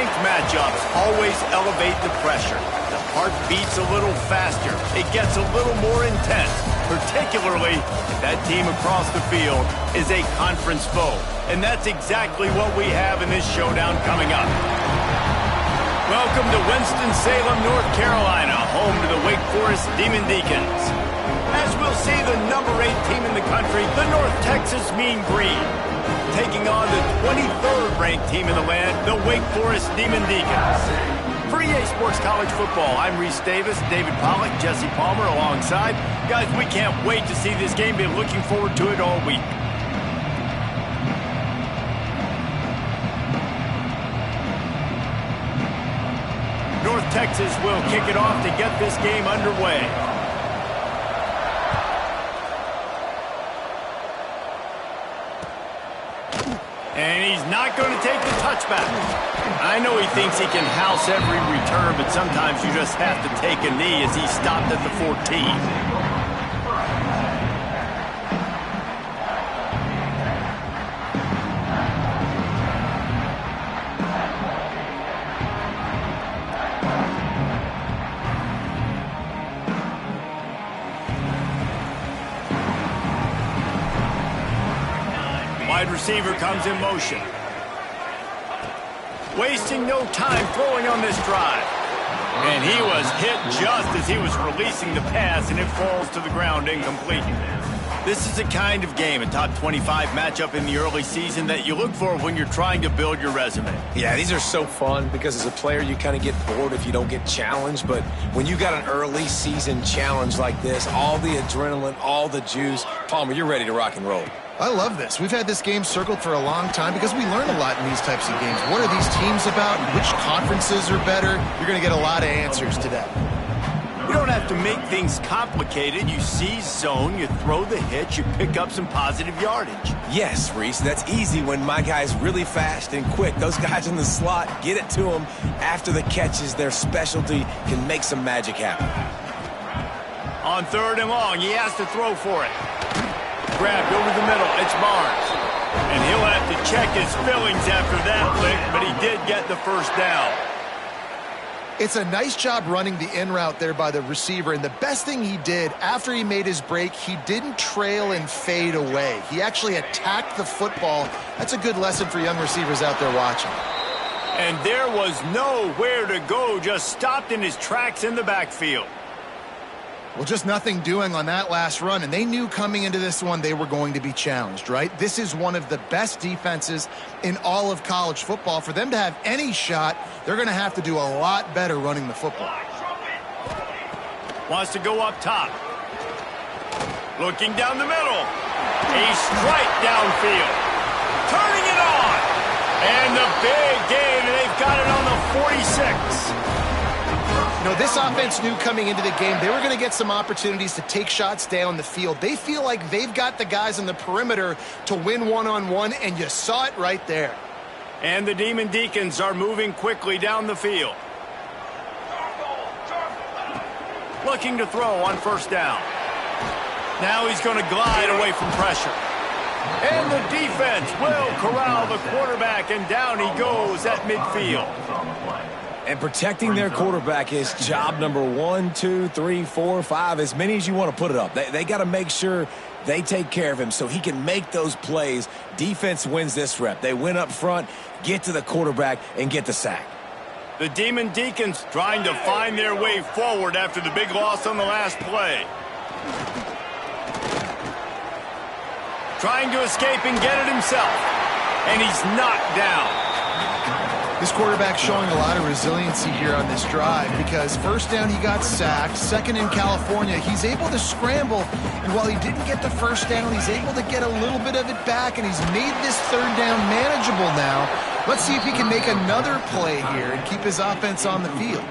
ranked matchups always elevate the pressure. The heart beats a little faster. It gets a little more intense, particularly if that team across the field is a conference foe. And that's exactly what we have in this showdown coming up. Welcome to Winston-Salem, North Carolina, home to the Wake Forest Demon Deacons. As we'll see, the number 8 team in the country, the North Texas Mean Green, taking on the 23rd ranked team in the land, the Wake Forest Demon Deacons. For EA Sports College Football, I'm Reese Davis, David Pollack, Jesse Palmer alongside. Guys, we can't wait to see this game. Been looking forward to it all week. North Texas will kick it off to get this game underway. And he's not going to take the touchback. I know he thinks he can house every return, but sometimes you just have to take a knee as he stopped at the 14. Wide receiver comes in motion. Wasting no time throwing on this drive. And he was hit just as he was releasing the pass, and it falls to the ground incomplete. This is the kind of game, a top 25 matchup in the early season, that you look for when you're trying to build your resume. Yeah, these are so fun because as a player you kind of get bored if you don't get challenged, but when you got an early season challenge like this, all the adrenaline, all the juice, Palmer, you're ready to rock and roll. I love this. We've had this game circled for a long time because we learn a lot in these types of games. What are these teams about? Which conferences are better? You're going to get a lot of answers today. You don't have to make things complicated. You seize zone, you throw the hitch, you pick up some positive yardage. Yes, Reese, that's easy when my guy's really fast and quick. Those guys in the slot, get it to them after the catch is their specialty, can make some magic happen. On 3rd and long, he has to throw for it. Grabbed over the middle, it's Barnes. And he'll have to check his fillings after that lick, but he did get the first down. It's a nice job running the in route there by the receiver, and the best thing he did after he made his break, he didn't trail and fade away. He actually attacked the football. That's a good lesson for young receivers out there watching. And there was nowhere to go, just stopped in his tracks in the backfield. Well, just nothing doing on that last run, and they knew coming into this one they were going to be challenged, right? This is one of the best defenses in all of college football. For them to have any shot, they're going to have to do a lot better running the football. Wants to go up top. Looking down the middle. A strike downfield. Turning it on. And the big gain, and they've got it on the 46. No, this offense knew coming into the game they were going to get some opportunities to take shots down the field. They feel like they've got the guys on the perimeter to win one-on-one, and you saw it right there. And the Demon Deacons are moving quickly down the field. Looking to throw on 1st down. Now he's going to glide away from pressure. And the defense will corral the quarterback, and down he goes at midfield. And protecting their quarterback is job number 1, 2, 3, 4, 5, as many as you want to put it up. They got to make sure they take care of him so he can make those plays. Defense wins this rep. They win up front, get to the quarterback, and get the sack. The Demon Deacons trying to find their way forward after the big loss on the last play. Trying to escape and get it himself. And he's knocked down. This quarterback showing a lot of resiliency here on this drive because 1st down he got sacked, 2nd in California. He's able to scramble, and while he didn't get the 1st down, he's able to get a little bit of it back, and he's made this 3rd down manageable now. Let's see if he can make another play here and keep his offense on the field.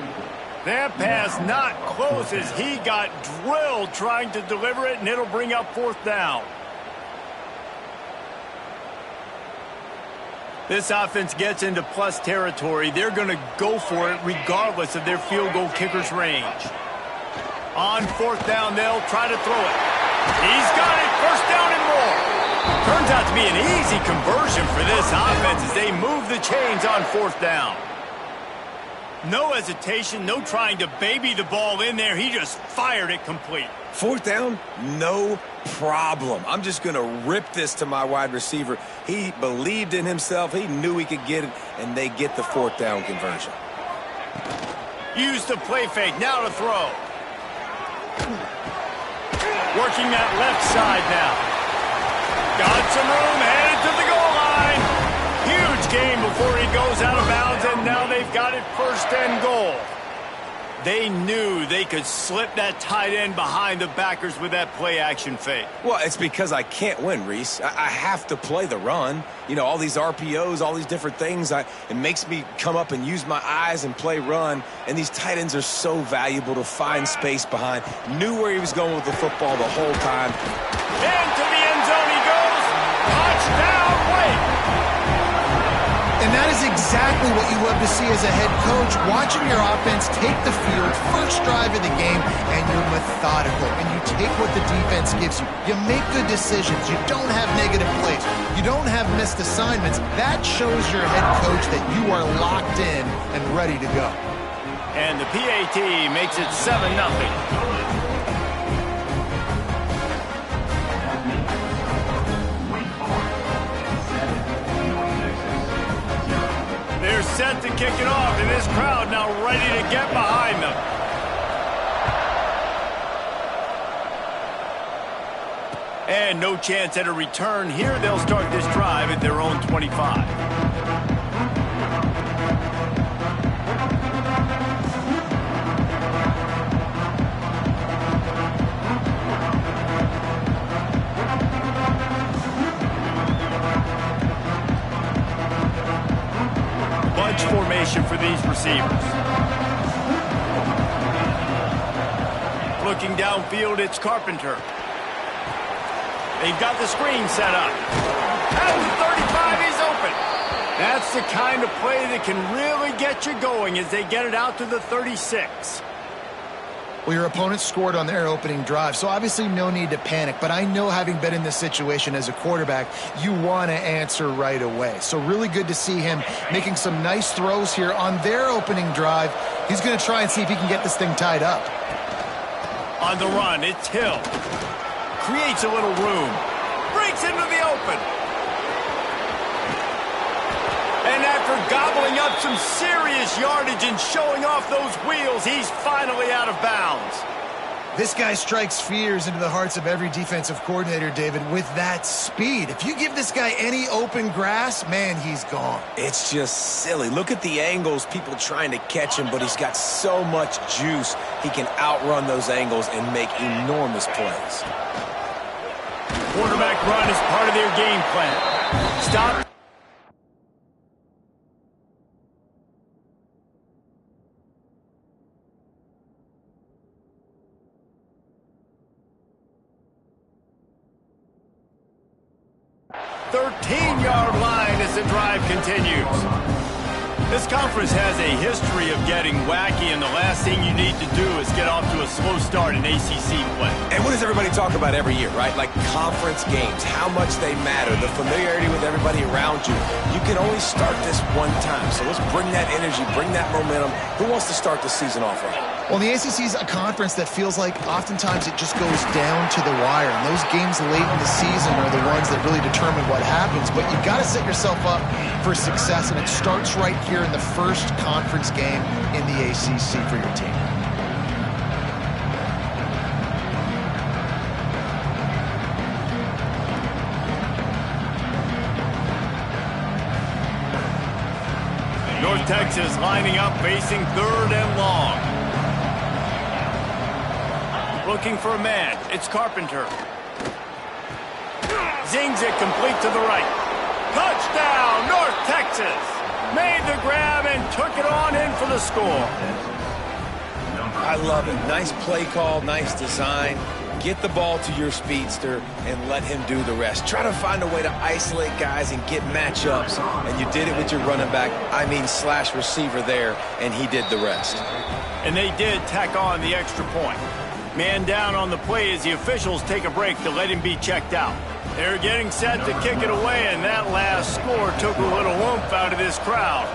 That pass not close as he got drilled trying to deliver it, and it'll bring up 4th down. This offense gets into plus territory. They're going to go for it regardless of their field goal kicker's range. On 4th down, they'll try to throw it. He's got it. 1st down and more. Turns out to be an easy conversion for this offense as they move the chains on 4th down. No hesitation, no trying to baby the ball in there. He just fired it complete. Fourth down, no problem. I'm just going to rip this to my wide receiver. He believed in himself. He knew he could get it, and they get the fourth down conversion. Use the play fake. Now to throw. Working that left side now. Got some room, headed to the goal line. Huge gain before he goes out of bounds, and now they've got it first and goal. They knew they could slip that tight end behind the backers with that play-action fake. Well, it's because I can't win, Reese. I have to play the run. You know, all these RPOs, all these different things. It makes me come up and use my eyes and play run. And these tight ends are so valuable to find space behind. Knew where he was going with the football the whole time. Into the end zone he goes. Touchdown, Wake. And that is exactly what you love to see as a head coach, watching your offense take the field, first drive of the game, and you're methodical, and you take what the defense gives you. You make good decisions. You don't have negative plays. You don't have missed assignments. That shows your head coach that you are locked in and ready to go. And the PAT makes it 7-0. They're set to kick it off, and this crowd now ready to get behind them. And no chance at a return here. They'll start this drive at their own 25. Formation for these receivers. Looking downfield, it's Carpenter. They've got the screen set up. At the 35, he's open. That's the kind of play that can really get you going as they get it out to the 36. Well, your opponent scored on their opening drive, so obviously no need to panic. But I know, having been in this situation as a quarterback, you want to answer right away. So really good to see him making some nice throws here on their opening drive. He's going to try and see if he can get this thing tied up. On the run, it's Hill. Creates a little room. Breaks into the open. And after gobbling up some serious yardage and showing off those wheels, he's finally out of bounds. This guy strikes fears into the hearts of every defensive coordinator, David, with that speed. If you give this guy any open grass, man, he's gone. It's just silly. Look at the angles, people trying to catch him, but he's got so much juice. He can outrun those angles and make enormous plays. Quarterback run is part of their game plan. Stop. Line as the drive continues. This conference has a history of getting wacky, and the last thing you need to do is get off to a slow start in ACC play. And what does everybody talk about every year, right? Like conference games, how much they matter, the familiarity with everybody around you. You can only start this one time, so let's bring that energy, bring that momentum. Who wants to start the season off right? Well, the ACC is a conference that feels like oftentimes it just goes down to the wire. And those games late in the season are the ones that really determine what happens. But you've got to set yourself up for success, and it starts right here in the first conference game in the ACC for your team. North Texas lining up, facing 3rd and long. Looking for a man. It's Carpenter. Zings it complete to the right. Touchdown, North Texas. Made the grab and took it on in for the score. I love it. Nice play call, nice design. Get the ball to your speedster and let him do the rest. Try to find a way to isolate guys and get matchups, and you did it with your running back, slash receiver there, and he did the rest. And they did tack on the extra point. Man down on the play as the officials take a break to let him be checked out. They're getting set to kick it away, and that last score took a little oomph out of this crowd.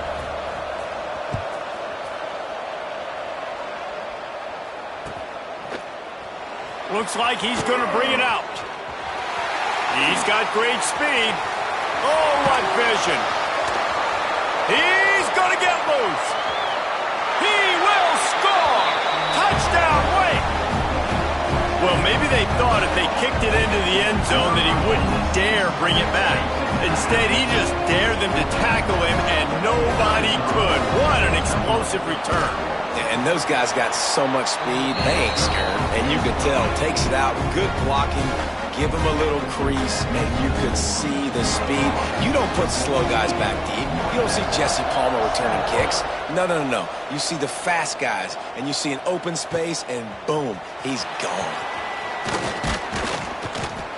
Looks like he's going to bring it out. He's got great speed. Oh, what vision. He's going to get loose. He will score. Touchdown, Wake. Well, maybe they thought if they kicked it into the end zone that he wouldn't dare bring it back. Instead, he just dared them to tackle him, and nobody could. What an explosive return. And those guys got so much speed, they ain't scared. And you could tell, takes it out, good blocking, give him a little crease, and you could see the speed. You don't put slow guys back deep. You don't see Jesse Palmer returning kicks. No. You see the fast guys, and you see an open space, and boom, he's gone.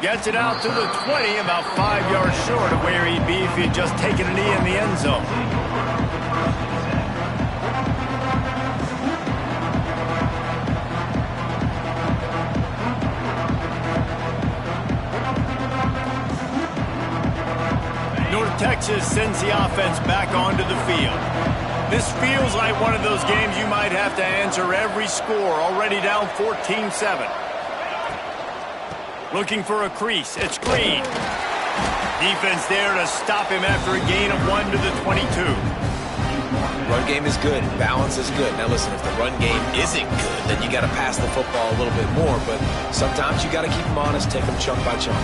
Gets it out to the 20, about 5 yards short of where he'd be if he'd just taken a knee in the end zone. North Texas sends the offense back onto the field. This feels like one of those games you might have to answer every score, already down 14-7. Looking for a crease. It's Green. Defense there to stop him after a gain of 1 to the 22. Run game is good. Balance is good. Now listen, if the run game isn't good, then you got to pass the football a little bit more. But sometimes you got to keep them honest, take them chunk by chunk.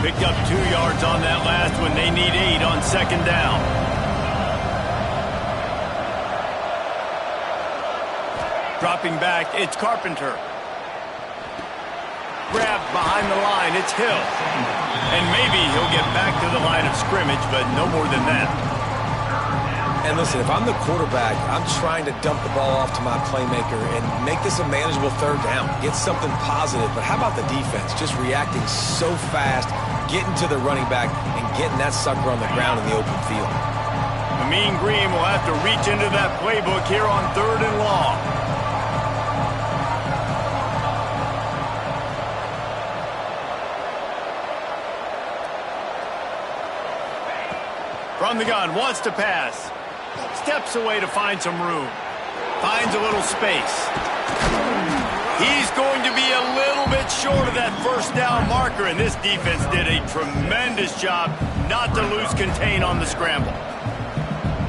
Picked up 2 yards on that last one. They need 8 on second down. Dropping back, it's Carpenter. Grabbed behind the line, it's Hill. And maybe he'll get back to the line of scrimmage, but no more than that. And listen, if I'm the quarterback, I'm trying to dump the ball off to my playmaker and make this a manageable third down. Get something positive. But how about the defense? Just reacting so fast, getting to the running back, and getting that sucker on the ground in the open field. The Mean Green will have to reach into that playbook here on 3rd and long. From the gun, wants to pass. Steps away to find some room. Finds a little space. He's going to be a little bit short of that first down marker, and this defense did a tremendous job not to lose contain on the scramble.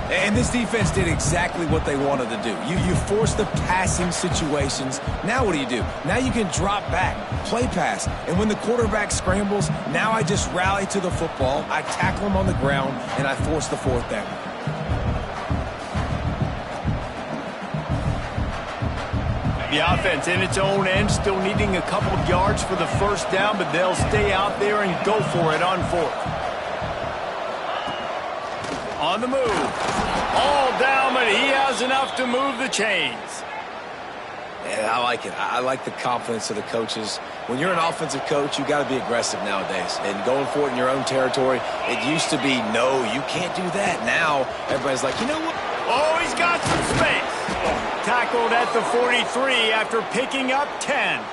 And this defense did exactly what they wanted to do. You force the passing situations. Now what do? Now you can drop back, play pass. And when the quarterback scrambles, now I just rally to the football, I tackle him on the ground, and I force the 4th down. The offense in its own end, still needing a couple of yards for the first down, but they'll stay out there and go for it on 4th. On the move. All down, but he has enough to move the chains. Yeah, I like it. I like the confidence of the coaches. When you're an offensive coach, you got to be aggressive nowadays. And going for it in your own territory, it used to be, no, you can't do that. Now, everybody's like, you know what? Oh, he's got some space. Tackled at the 43 after picking up 10.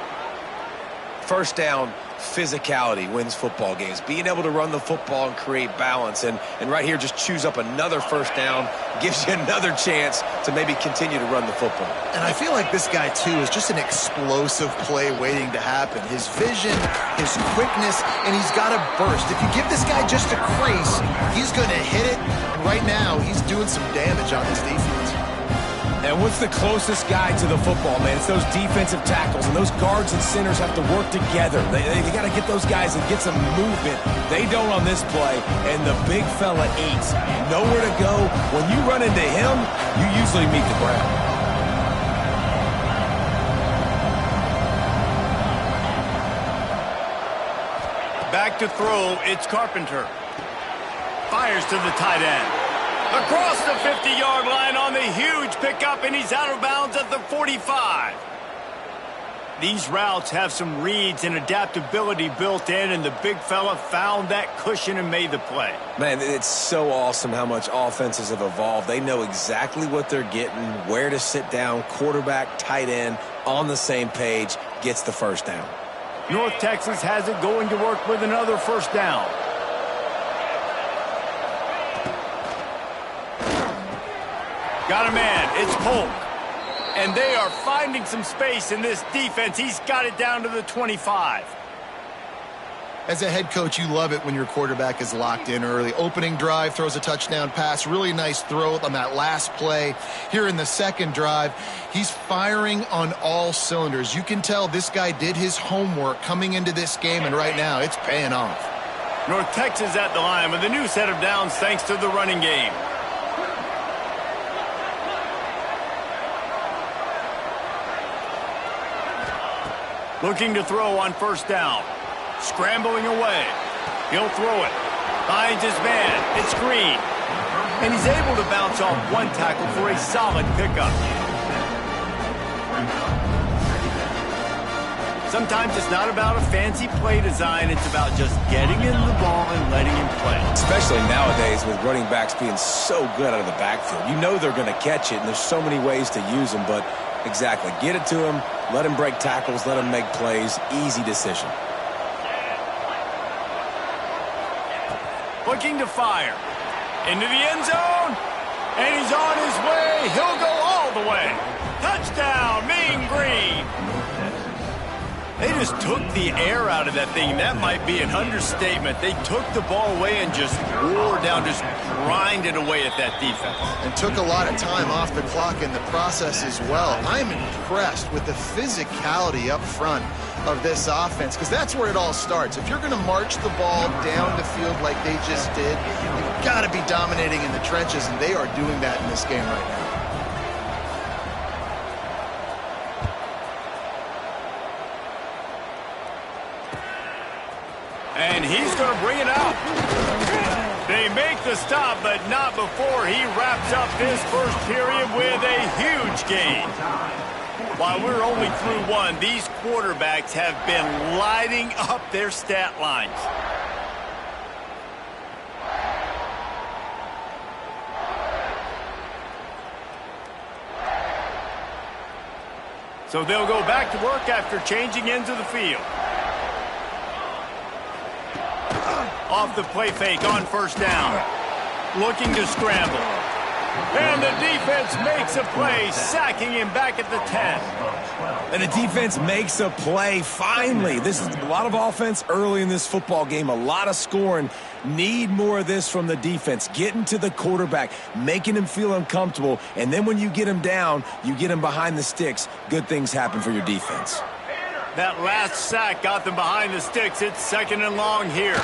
First down, physicality wins football games. Being able to run the football and create balance. And right here, just choose up another first down, gives you another chance to maybe continue to run the football. And I feel like this guy, too, is just an explosive play waiting to happen. His vision, his quickness, and he's got a burst. If you give this guy just a crease, he's going to hit it. And right now, he's doing some damage on this defense. And what's the closest guy to the football, man? It's those defensive tackles, and those guards and centers have to work together. They got to get those guys and get some movement. They don't on this play, and the big fella eats. Nowhere to go. When you run into him, you usually meet the ground. Back to throw, it's Carpenter. Fires to the tight end. Across the 50-yard line on the huge pickup, and he's out of bounds at the 45. These routes have some reads and adaptability built in, and the big fella found that cushion and made the play. Man, it's so awesome how much offenses have evolved. They know exactly what they're getting, where to sit down, quarterback, tight end, on the same page, gets the first down. North Texas has it going to work with another first down. Got a man. It's Polk. And they are finding some space in this defense. He's got it down to the 25. As a head coach, you love it when your quarterback is locked in early. Opening drive, throws a touchdown pass. Really nice throw on that last play. Here in the second drive, he's firing on all cylinders. You can tell this guy did his homework coming into this game, and right now it's paying off. North Texas at the line with a new set of downs thanks to the running game. Looking to throw on first down. Scrambling away. He'll throw it. Finds his man. It's Green. And he's able to bounce off one tackle for a solid pickup. Sometimes it's not about a fancy play design. It's about just getting in the ball and letting him play. Especially nowadays with running backs being so good out of the backfield. You know they're going to catch it, and there's so many ways to use them. But exactly, get it to him, let him break tackles, let him make plays. Easy decision. Looking to fire. Into the end zone. And he's on his way. He'll go all the way. Touchdown, Mean Green. They just took the air out of that thing. That might be an understatement. They took the ball away and just wore down, just grinded away at that defense. And took a lot of time off the clock in the process as well. I'm impressed with the physicality up front of this offense, because that's where it all starts. If you're going to march the ball down the field like they just did, you've got to be dominating in the trenches, and they are doing that in this game right now. And he's going to bring it out. They make the stop, but not before he wraps up this first period with a huge gain. While we're only through one, these quarterbacks have been lighting up their stat lines. So they'll go back to work after changing ends of the field. Off the play fake on first down. Looking to scramble. And the defense makes a play, sacking him back at the 10. And the defense makes a play, finally. This is a lot of offense early in this football game, a lot of scoring. Need more of this from the defense. Getting to the quarterback, making him feel uncomfortable, and then when you get him down, you get him behind the sticks. Good things happen for your defense. That last sack got them behind the sticks. It's second and long here.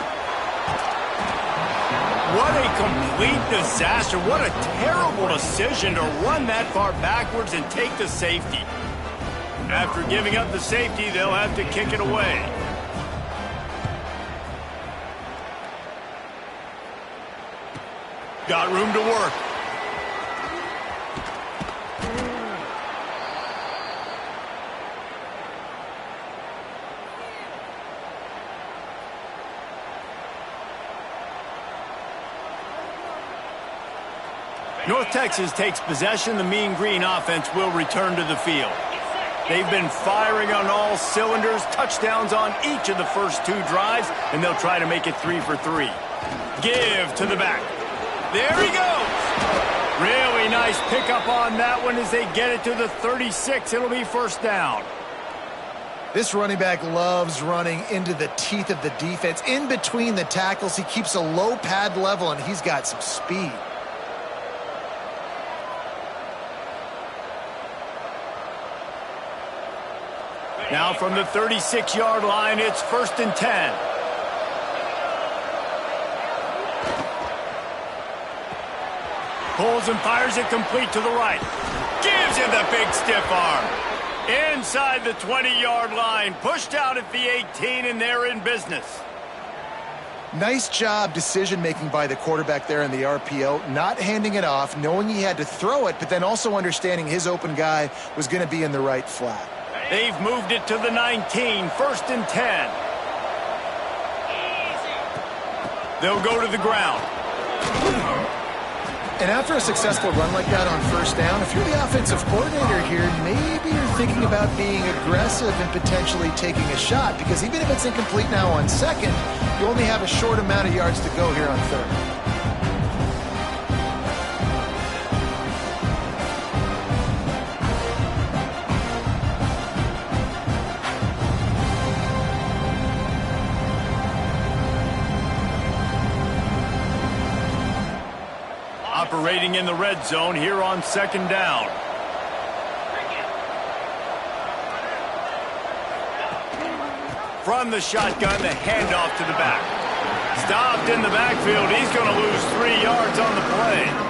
What a complete disaster. What a terrible decision to run that far backwards and take the safety. After giving up the safety, they'll have to kick it away. Got room to work. North Texas takes possession. The Mean Green offense will return to the field. They've been firing on all cylinders, touchdowns on each of the first two drives, and they'll try to make it 3 for 3. Give to the back. There he goes. Really nice pickup on that one as they get it to the 36. It'll be first down. This running back loves running into the teeth of the defense. In between the tackles, he keeps a low pad level, and he's got some speed. Now from the 36-yard line, it's first and 10. Pulls and fires it complete to the right. Gives him the big stiff arm. Inside the 20-yard line, pushed out at the 18, and they're in business. Nice job decision-making by the quarterback there in the RPO, not handing it off, knowing he had to throw it, but then also understanding his open guy was going to be in the right flat. They've moved it to the 19, first and 10. They'll go to the ground. And after a successful run like that on first down, if you're the offensive coordinator here, maybe you're thinking about being aggressive and potentially taking a shot, because even if it's incomplete now on second, you only have a short amount of yards to go here on third. operating in the red zone here on second down. From the shotgun, the handoff to the back. Stopped in the backfield. He's going to lose 3 yards on the play.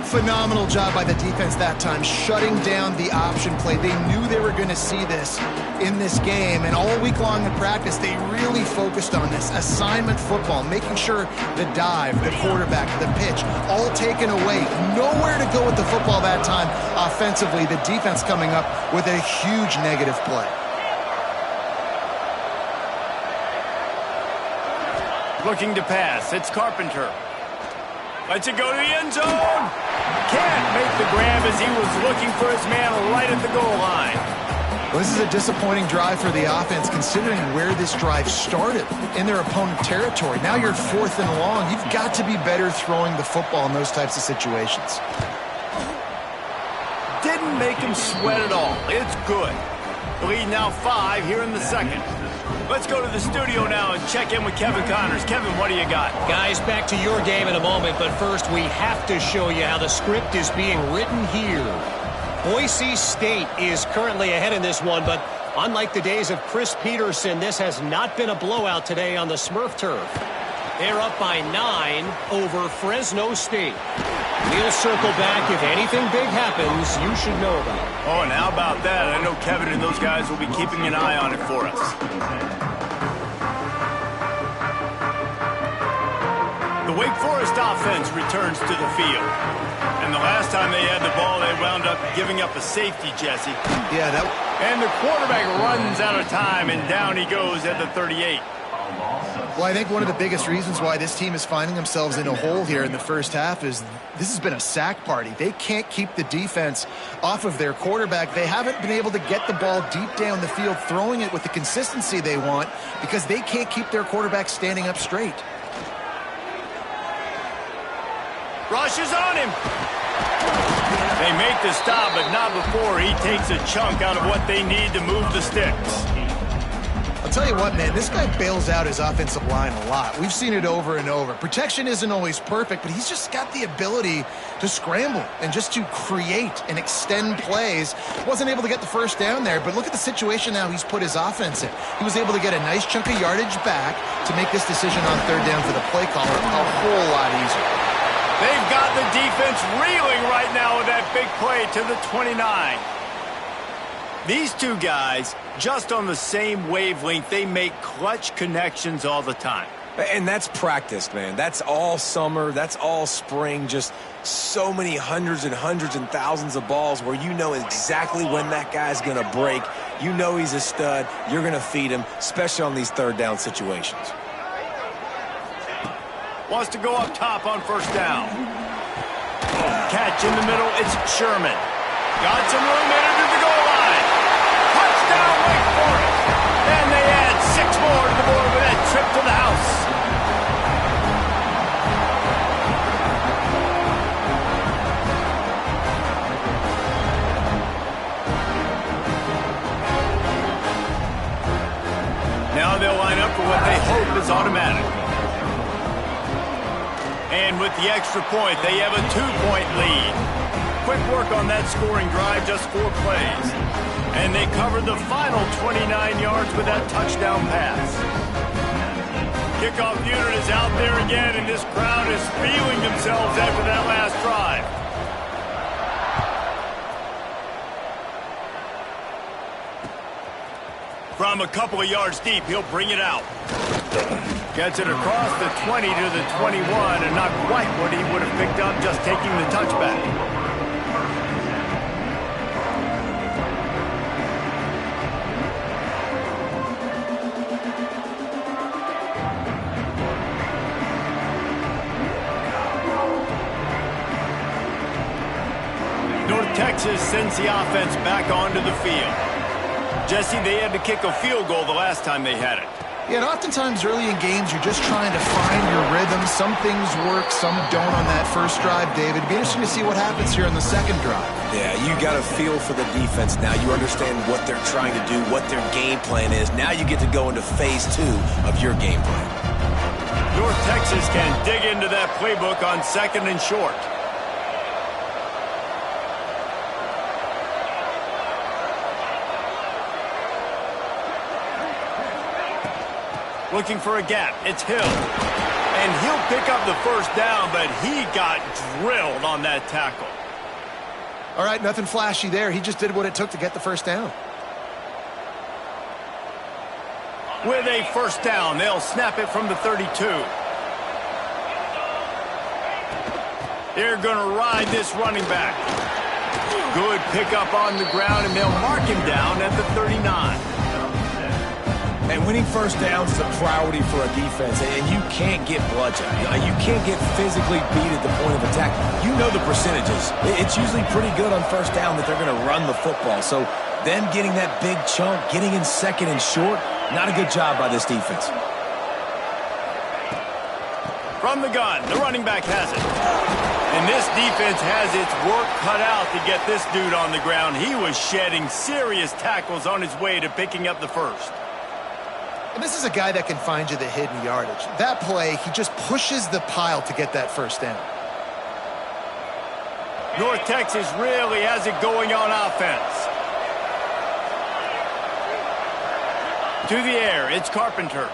Phenomenal job by the defense that time, shutting down the option play. They knew they were going to see this in this game, and all week long in practice, they really focused on this. Assignment football, making sure the dive, the quarterback, the pitch, all taken away. Nowhere to go with the football that time offensively. The defense coming up with a huge negative play. Looking to pass. It's Carpenter. Lets it go to the end zone. Can't make the grab as he was looking for his man right at the goal line. Well, this is a disappointing drive for the offense considering where this drive started, in their opponent territory. Now you're 4th and long. You've got to be better throwing the football in those types of situations. Didn't make him sweat at all. It's good. The lead now 5 here in the second. Let's go to the studio now and check in with Kevin Connors. Kevin, what do you got? Guys, back to your game in a moment, but first we have to show you how the script is being written here. Boise State is currently ahead in this one, but unlike the days of Chris Peterson, this has not been a blowout today on the Smurf turf. They're up by 9 over Fresno State. We'll circle back. If anything big happens, you should know about it. Oh, and how about that? I know Kevin and those guys will be keeping an eye on it for us. The Wake Forest offense returns to the field. And the last time they had the ball, they wound up giving up a safety, Jesse. Yeah, and the quarterback runs out of time, and down he goes at the 38. Well, I think one of the biggest reasons why this team is finding themselves in a hole here in the first half is this has been a sack party. They can't keep the defense off of their quarterback. They haven't been able to get the ball deep down the field, throwing it with the consistency they want because they can't keep their quarterback standing up straight. Rush is on him. They make the stop, but not before he takes a chunk out of what they need to move the sticks. I'll tell you what, man, this guy bails out his offensive line a lot. We've seen it over and over. Protection isn't always perfect, but he's just got the ability to scramble and just to create and extend plays. Wasn't able to get the first down there, but look at the situation now he's put his offense in. He was able to get a nice chunk of yardage back to make this decision on 3rd down for the play caller a whole lot easier. They've got the defense reeling right now with that big play to the 29. These two guys, just on the same wavelength, they make clutch connections all the time. And that's practice, man. That's all summer. That's all spring. Just so many hundreds and thousands of balls where you know exactly when that guy's going to break. You know he's a stud. You're going to feed him, especially on these 3rd down situations. Wants to go up top on 1st down. Catch in the middle. It's Sherman. Got some room into the goal line. Touchdown, Wake Forest. And they add 6 more to the board with that trip to the house. Now they'll line up for what they hope is automatic. And with the extra point, they have a 2-point lead. Quick work on that scoring drive, just 4 plays. And they covered the final 29 yards with that touchdown pass. Kickoff unit is out there again, and this crowd is feeling themselves after that last drive. From a couple of yards deep, he'll bring it out. Gets it across the 20 to the 21, and not quite what he would have picked up just taking the touchback. North Texas sends the offense back onto the field. Jesse, they had to kick a field goal the last time they had it. Yeah, and oftentimes early in games, you're just trying to find your rhythm. Some things work, some don't on that first drive, David. It'd be interesting to see what happens here on the second drive. Yeah, you got a feel for the defense now. You understand what they're trying to do, what their game plan is. Now you get to go into phase 2 of your game plan. North Texas can dig into that playbook on 2nd and short. Looking for a gap. It's Hill. And he'll pick up the first down, but he got drilled on that tackle. All right, nothing flashy there. He just did what it took to get the first down. With a first down, they'll snap it from the 32. They're going to ride this running back. Good pickup on the ground, and they'll mark him down at the 39. And winning first downs is a priority for a defense, and you can't get bludgeoned. You can't get physically beat at the point of attack. You know the percentages. It's usually pretty good on first down that they're going to run the football. So them getting that big chunk, getting in second and short, not a good job by this defense. From the gun, the running back has it. And this defense has its work cut out to get this dude on the ground. He was shedding serious tackles on his way to picking up the first. And this is a guy that can find you the hidden yardage. That play, he just pushes the pile to get that first down. North Texas really has it going on offense. To the air, it's Carpenter.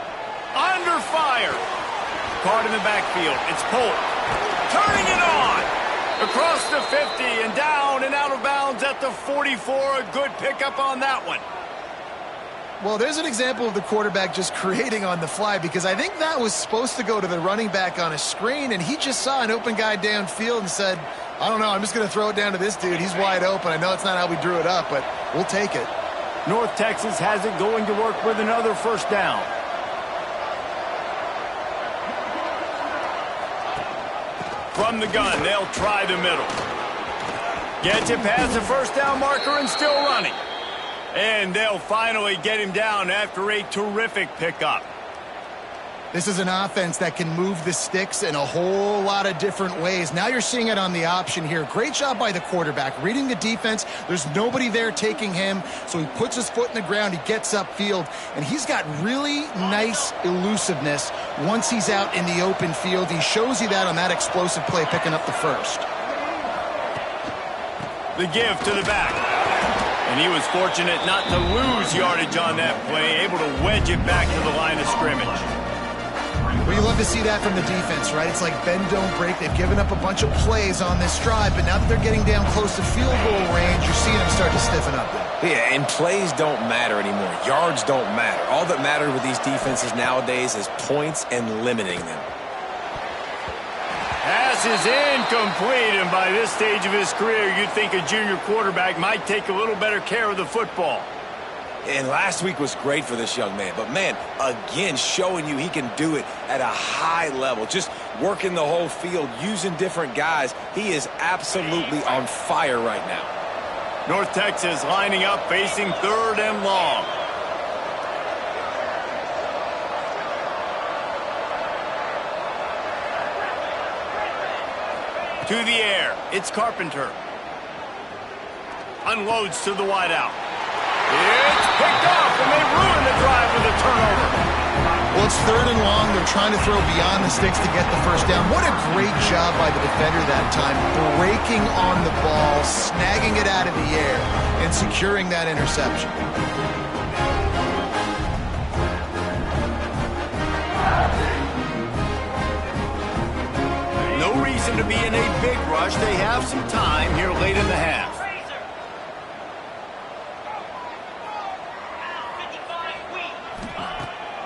Under fire. Caught in the backfield. It's Polk. Turning it on. Across the 50 and down and out of bounds at the 44. A good pickup on that one. Well, there's an example of the quarterback just creating on the fly, because I think that was supposed to go to the running back on a screen, and he just saw an open guy downfield and said, I don't know, I'm just going to throw it down to this dude. He's wide open. I know it's not how we drew it up, but we'll take it. North Texas has it going to work with another first down. From the gun, they'll try the middle. Gets it past the first down marker and still running. And they'll finally get him down after a terrific pickup. This is an offense that can move the sticks in a whole lot of different ways. Now you're seeing it on the option here. Great job by the quarterback. Reading the defense, there's nobody there taking him, so he puts his foot in the ground, he gets upfield, and he's got really nice elusiveness once he's out in the open field. He shows you that on that explosive play, picking up the first. The give to the back. And he was fortunate not to lose yardage on that play, able to wedge it back to the line of scrimmage. Well, you love to see that from the defense, right? It's like bend, don't break. They've given up a bunch of plays on this drive, but now that they're getting down close to field goal range, you're seeing them start to stiffen up there. Yeah, and plays don't matter anymore. Yards don't matter. All that matters with these defenses nowadays is points and limiting them. Pass is incomplete, and by this stage of his career, you'd think a junior quarterback might take a little better care of the football. And last week was great for this young man. But, man, again, showing you he can do it at a high level. Just working the whole field, using different guys. He is absolutely on fire right now. North Texas lining up, facing third and long. To the air, it's Carpenter. Unloads to the wideout. It's picked off, and they ruin the drive with a turnover. Well, it's third and long. They're trying to throw beyond the sticks to get the first down. What a great job by the defender that time, breaking on the ball, snagging it out of the air, and securing that interception. No reason to be in a big rush. They have some time here late in the half.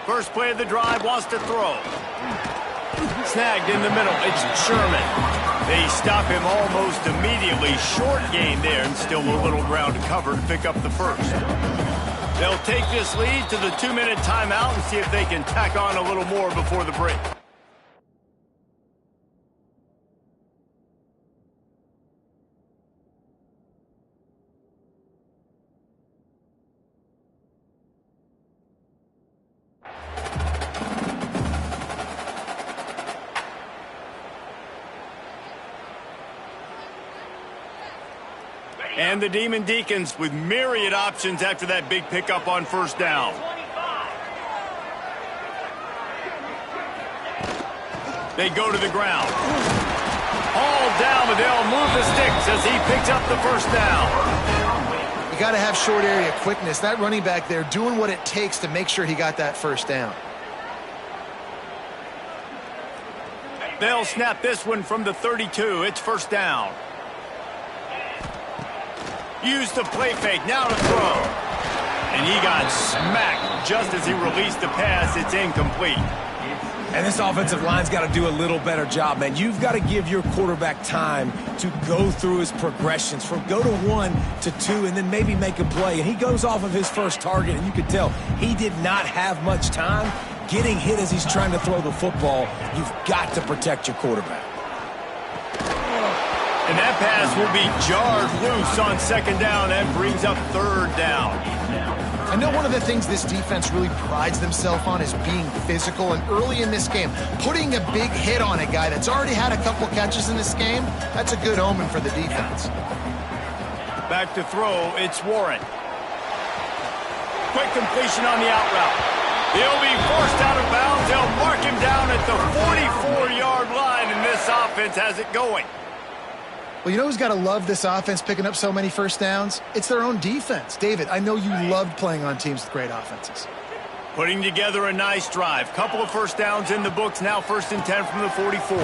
First play of the drive, wants to throw. Snagged in the middle, it's Sherman. They stop him almost immediately. Short gain there, and still a little ground to cover to pick up the first. They'll take this lead to the 2-minute timeout and see if they can tack on a little more before the break. And the Demon Deacons with myriad options after that big pickup on first down. They go to the ground. Hauled down, but they'll move the sticks as he picks up the first down. You got to have short area quickness. That running back there doing what it takes to make sure he got that first down. They'll snap this one from the 32. It's first down. Use the play fake. Now to throw. And he got smacked just as he released the pass. It's incomplete. And this offensive line's got to do a little better job, man. You've got to give your quarterback time to go through his progressions from go to 1 to 2 and then maybe make a play. And he goes off of his first target, and you can tell he did not have much time getting hit as he's trying to throw the football. You've got to protect your quarterback. And that pass will be jarred loose on second down and brings up third down. I know one of the things this defense really prides themselves on is being physical, and early in this game, putting a big hit on a guy that's already had a couple catches in this game, that's a good omen for the defense. Back to throw, it's Warren. Quick completion on the out route. He'll be forced out of bounds. They'll mark him down at the 44-yard line, and this offense has it going. Well, you know who's got to love this offense picking up so many first downs? It's their own defense. David, I know you loved playing on teams with great offenses. Putting together a nice drive. Couple of first downs in the books. Now 1st and 10 from the 44.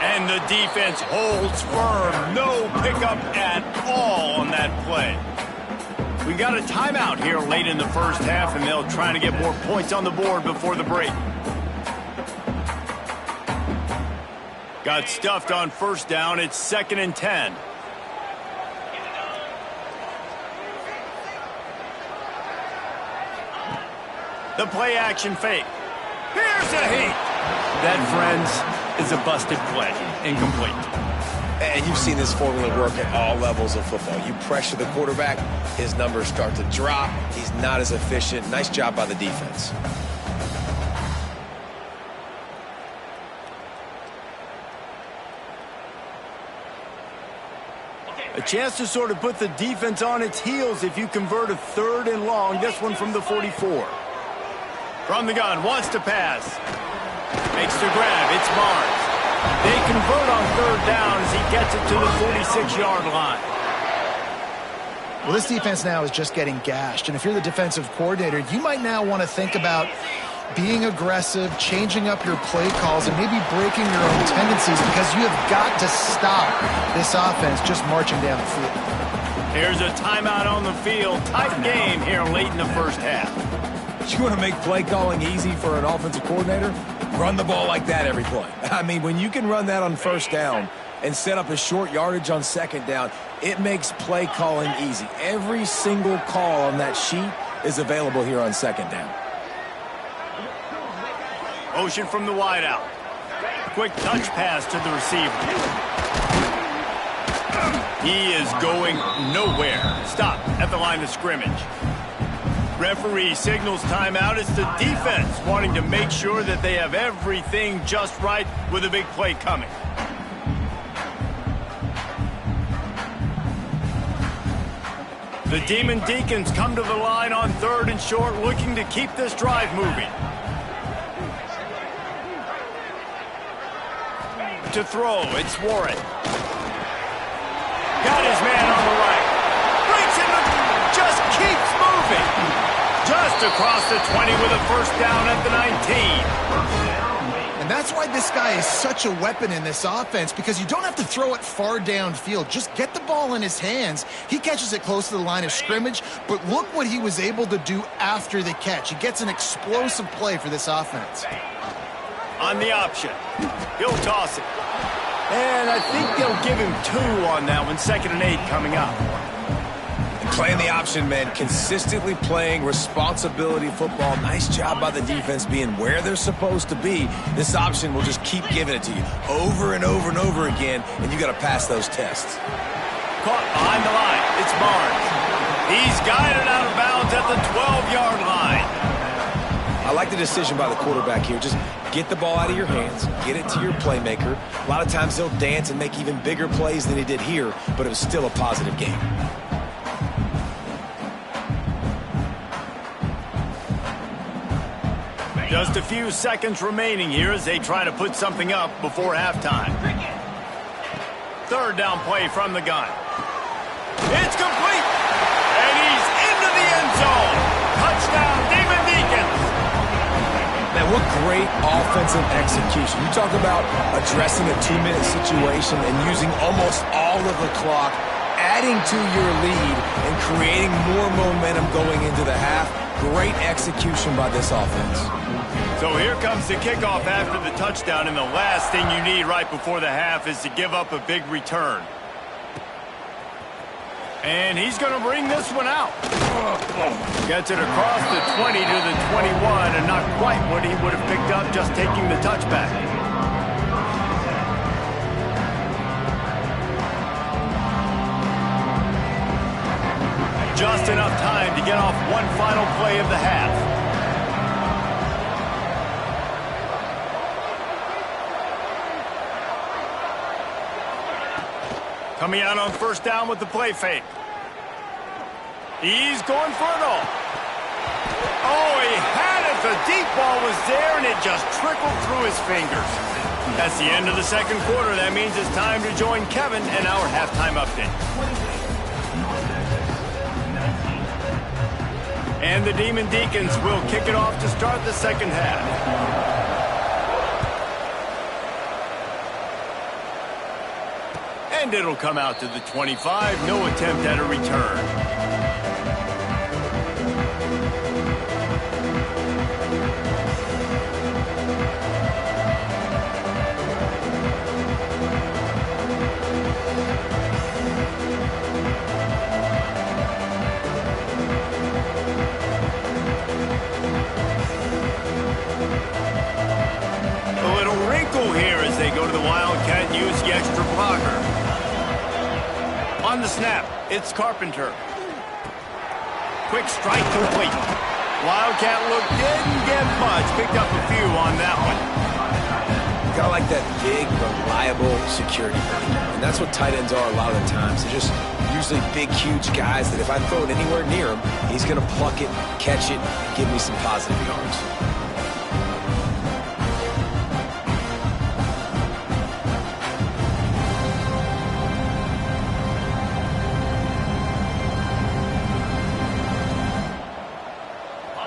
And the defense holds firm. No pickup at all on that play. We got a timeout here late in the first half, and they'll try to get more points on the board before the break. Got stuffed on first down. It's 2nd and 10. The play action fake. Here's a heat. That, friends, is a busted play. Incomplete. And you've seen this formula work at all levels of football. You pressure the quarterback, his numbers start to drop. He's not as efficient. Nice job by the defense. A chance to sort of put the defense on its heels if you convert a 3rd and long. This one from the 44. From the gun, wants to pass. Makes the grab, it's Barnes. They convert on 3rd down as he gets it to the 46-yard line. Well, this defense now is just getting gashed. And if you're the defensive coordinator, you might now want to think about being aggressive, changing up your play calls, and maybe breaking your own tendencies, because you have got to stop this offense just marching down the field. Here's a timeout on the field. Tight game here late in the first half. You want to make play calling easy for an offensive coordinator? Run the ball like that every play. I mean, when you can run that on first down and set up a short yardage on second down, it makes play calling easy. Every single call on that sheet is available here on second down. Motion from the wideout. Quick touch pass to the receiver. He is going nowhere. Stop at the line of scrimmage. Referee signals timeout. It's the defense wanting to make sure that they have everything just right with a big play coming. The Demon Deacons come to the line on 3rd and short, looking to keep this drive moving. To throw, it's Warren. Got his man on the right. Breaks in the... just keeps moving. Just across the 20 with a first down at the 19. And that's why this guy is such a weapon in this offense, because you don't have to throw it far downfield. Just get the ball in his hands. He catches it close to the line of scrimmage, but look what he was able to do after the catch. He gets an explosive play for this offense. On the option. He'll toss it. And I think they'll give him 2 on that one. 2nd and 8 coming up. Playing the option, man. Consistently playing responsibility football. Nice job by the defense being where they're supposed to be. This option will just keep giving it to you over and over and over again, and you got to pass those tests. Caught behind the line. It's Barnes. He's guided out of bounds at the 12-yard line. I like the decision by the quarterback here. Just get the ball out of your hands, get it to your playmaker. A lot of times he'll dance and make even bigger plays than he did here, but it was still a positive game. Just a few seconds remaining here as they try to put something up before halftime. 3rd down play from the gun. It's complete. And he's into the end zone. Touchdown, Demon Deacons. Man, what great offensive execution. You talk about addressing a 2-minute situation and using almost all of the clock, adding to your lead and creating more momentum going into the half. Great execution by this offense. So here comes the kickoff after the touchdown, and the last thing you need right before the half is to give up a big return. And he's going to bring this one out. Gets it across the 20 to the 21, and not quite what he would have picked up just taking the touchback. Just enough time to get off one final play of the half. Coming out on first down with the play fake. He's going for it all. Oh, he had it. The deep ball was there, and it just trickled through his fingers. That's the end of the second quarter. That means it's time to join Kevin in our halftime update. And the Demon Deacons will kick it off to start the second half. And it'll come out to the 25. No attempt at a return. A little wrinkle here as they go to the Wildcat and use the extra blocker. On the snap, it's Carpenter. Quick strike complete. Wildcat look didn't get much. Picked up a few on that one. You gotta like that big, reliable security blanket. And that's what tight ends are a lot of the times. They're just usually big, huge guys that if I throw it anywhere near him, he's gonna pluck it, catch it, and give me some positive yards.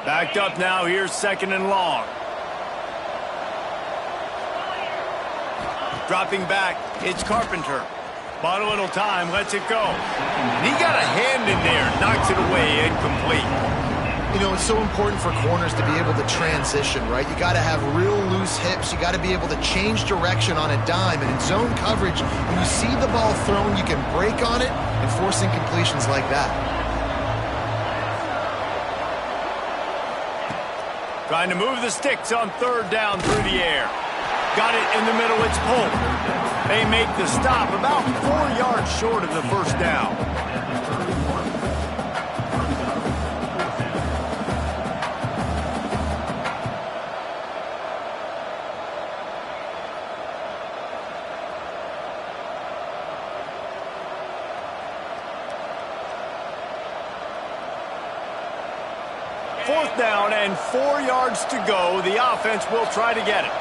Backed up now, here's second and long. Dropping back, it's Carpenter. Bought a little time, lets it go. And he got a hand in there, knocks it away, incomplete. You know, it's so important for corners to be able to transition, right? You got to have real loose hips. You got to be able to change direction on a dime. And in zone coverage, when you see the ball thrown, you can break on it and force incompletions like that. Trying to move the sticks on third down through the air. Got it in the middle, it's pulled. They make the stop about 4 yards short of the first down. Fourth down and 4 yards to go. The offense will try to get it.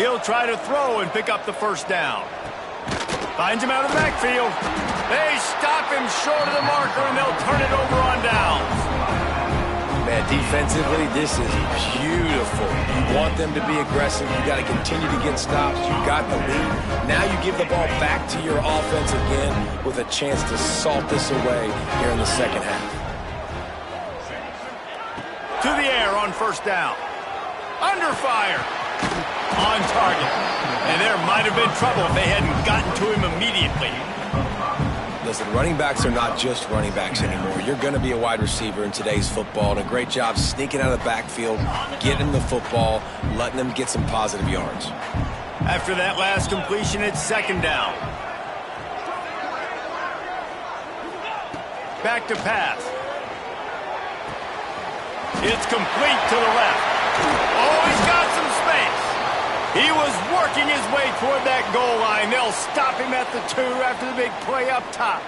He'll try to throw and pick up the first down. Finds him out of the backfield. They stop him short of the marker, and they'll turn it over on downs. Man, defensively, this is beautiful. You want them to be aggressive. You got to continue to get stops. You got the lead. Now you give the ball back to your offense again with a chance to salt this away here in the second half. To the air on first down. Under fire. On target. And there might have been trouble if they hadn't gotten to him immediately. Listen, running backs are not just running backs anymore. You're going to be a wide receiver in today's football, and a great job sneaking out of the backfield, getting the football, letting them get some positive yards. After that last completion, it's second down. Back to pass. It's complete to the left. Oh, he's got some space. He was working his way toward that goal line. They'll stop him at the 2 after the big play up top.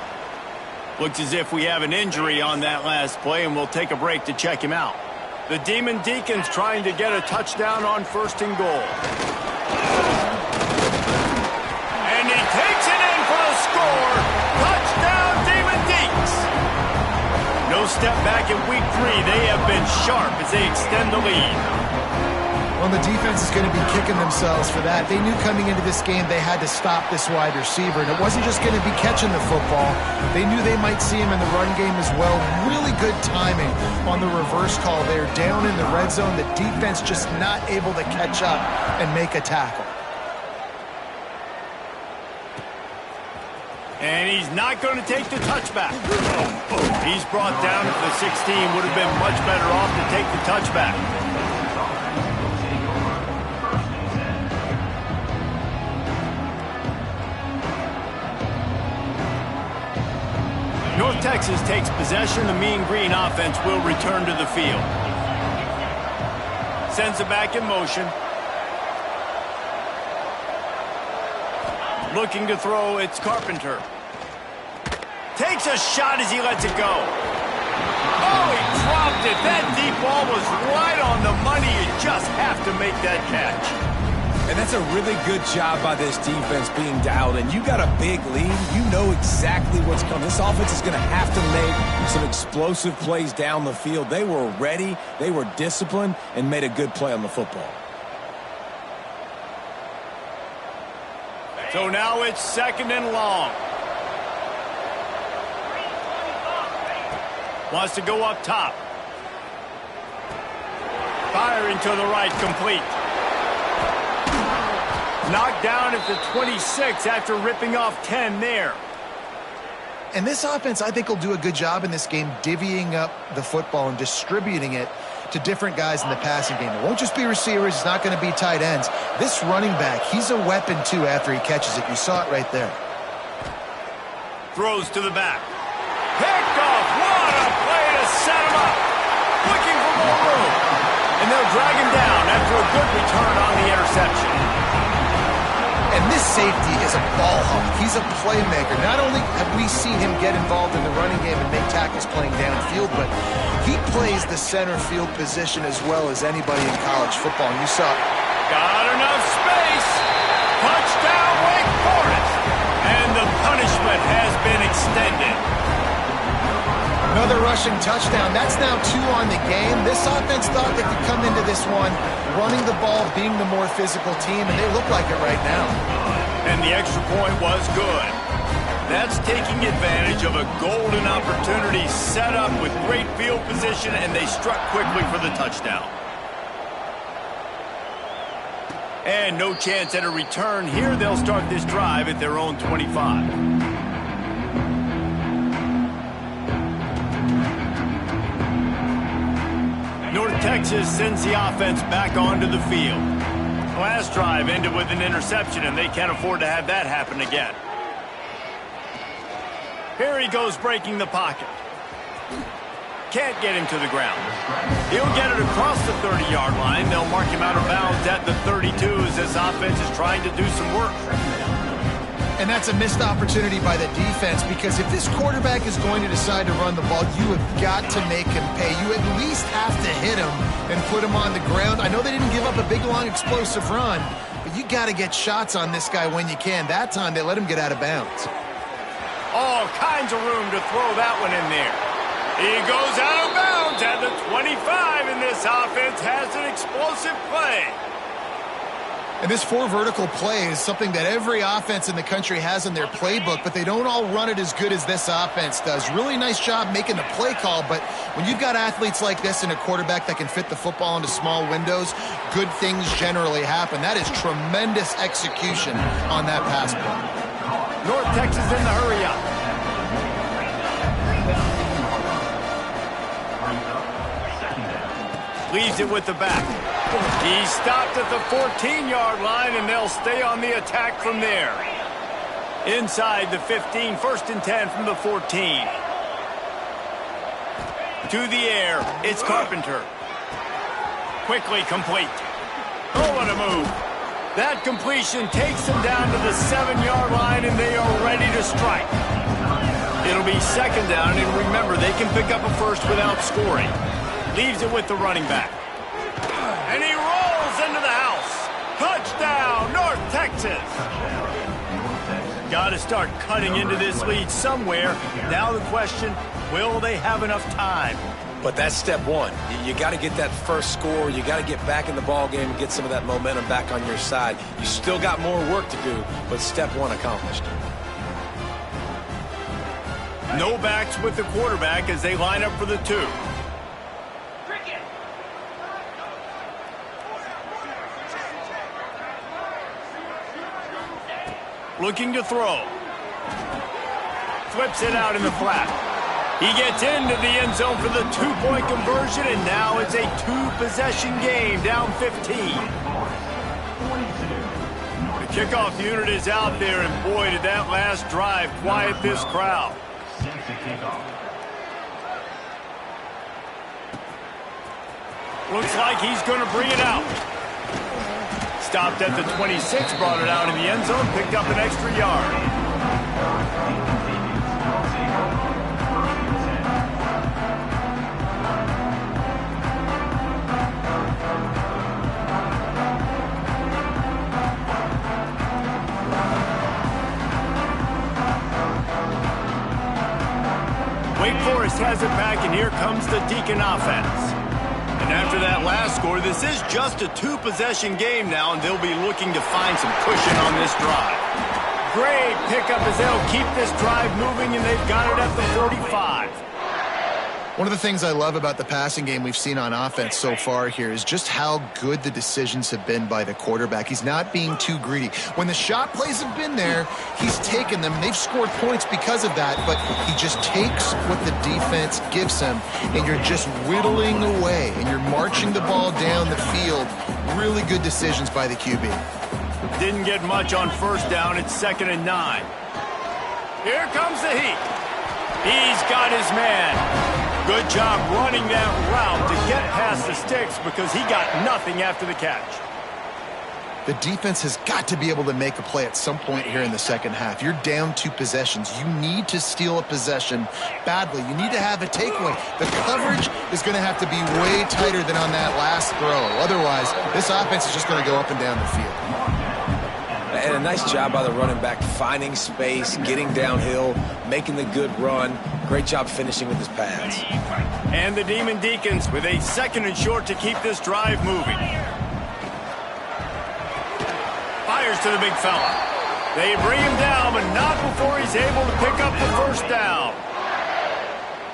Looks as if we have an injury on that last play, and we'll take a break to check him out. The Demon Deacons trying to get a touchdown on first and goal. And he takes it in for the score. Touchdown, Demon Deacons. No No step back in week 3. They have been sharp as they extend the lead. Well, the defense is going to be kicking themselves for that. They knew coming into this game they had to stop this wide receiver, and it wasn't just going to be catching the football. They knew they might see him in the run game as well. Really good timing on the reverse call there. Down in the red zone, the defense just not able to catch up and make a tackle. And he's not going to take the touchback. He's brought down at the 16. Would have been much better off to take the touchback. North Texas takes possession. The Mean Green offense will return to the field. Sends it back in motion. Looking to throw, it's Carpenter. Takes a shot as he lets it go. Oh, he dropped it. That deep ball was right on the money. You just have to make that catch. And that's a really good job by this defense being dialed in. You got a big lead. You know exactly what's coming. This offense is going to have to make some explosive plays down the field. They were ready, they were disciplined, and made a good play on the football. So now it's 2nd and long. Wants to go up top. Firing to the right, complete. Knocked down at the 26 after ripping off 10 there. And this offense, I think, will do a good job in this game divvying up the football and distributing it to different guys in the passing game. It won't just be receivers. It's not going to be tight ends. This running back, he's a weapon, too, after he catches it. You saw it right there. Throws to the back. Picked off. What a play to set him up. Looking for more room. And they'll drag him down after a good return on the interception. And this safety is a ball hawk. He's a playmaker. Not only have we seen him get involved in the running game and make tackles playing downfield, but he plays the center field position as well as anybody in college football. And you saw it. Got enough space. Touchdown, Wake Forest. And the punishment has been extended. Another rushing touchdown. That's now 2 on the game. This offense thought they could come into this one running the ball, being the more physical team, and they look like it right now. And the extra point was good. That's taking advantage of a golden opportunity set up with great field position, and they struck quickly for the touchdown. And no chance at a return here. They'll start this drive at their own 25. North Texas sends the offense back onto the field. Last drive ended with an interception, and they can't afford to have that happen again. Here he goes breaking the pocket. Can't get him to the ground. He'll get it across the 30-yard line. They'll mark him out of bounds at the 32 as this offense is trying to do some work. And that's a missed opportunity by the defense, because if this quarterback is going to decide to run the ball, you have got to make him pay. You at least have to hit him and put him on the ground. I know they didn't give up a big, long, explosive run, but you got to get shots on this guy when you can. That time, they let him get out of bounds. All kinds of room to throw that one in there. He goes out of bounds at the 25, and this offense has an explosive play. And this 4 vertical play is something that every offense in the country has in their playbook, but they don't all run it as good as this offense does. Really nice job making the play call, but when you've got athletes like this and a quarterback that can fit the football into small windows, good things generally happen. That is tremendous execution on that pass play. North Texas in the hurry up. Leaves it with the back. He stopped at the 14-yard line, and they'll stay on the attack from there. Inside the 15, 1st and 10 from the 14. To the air, it's Carpenter. Quickly complete. Oh, what a move. That completion takes them down to the 7-yard line, and they are ready to strike. It'll be 2nd down, and remember, they can pick up a first without scoring. Leaves it with the running back. And he rolls into the house. Touchdown, North Texas. Got to start cutting into this lead somewhere. Now the question, Will they have enough time? But that's step one. You got to get that first score. You got to get back in the ball game and get some of that momentum back on your side. You still got more work to do, but step one accomplished. No backs with the quarterback as they line up for the 2. Looking to throw. Flips it out in the flat. He gets into the end zone for the 2-point conversion, and now it's a 2-possession game, down 15. The kickoff unit is out there, and boy, did that last drive quiet this crowd. Looks like he's going to bring it out. Stopped at the 26, brought it out in the end zone, picked up an extra yard. Wake Forest has it back, and here comes the Deacon offense. And after that last score, this is just a 2-possession game now, and they'll be looking to find some cushion on this drive. Great pickup as they'll keep this drive moving, and they've got it at the 45. One of the things I love about the passing game we've seen on offense so far here is just how good the decisions have been by the quarterback. He's not being too greedy. When the shot plays have been there, he's taken them. They've scored points because of that, but he just takes what the defense gives him, and you're just whittling away, and you're marching the ball down the field. Really good decisions by the QB. Didn't get much on first down. It's 2nd and 9. Here comes the heat. He's got his man. Good job running that route to get past the sticks because he got nothing after the catch. The defense has got to be able to make a play at some point here in the second half. You're down 2 possessions. You need to steal a possession badly. You need to have a takeaway. The coverage is going to have to be way tighter than on that last throw. Otherwise, this offense is just going to go up and down the field. And a nice job by the running back, finding space, getting downhill, making the good run. Great job finishing with his pads. And the Demon Deacons with a 2nd and short to keep this drive moving. Fires to the big fella. They bring him down, but not before he's able to pick up the first down.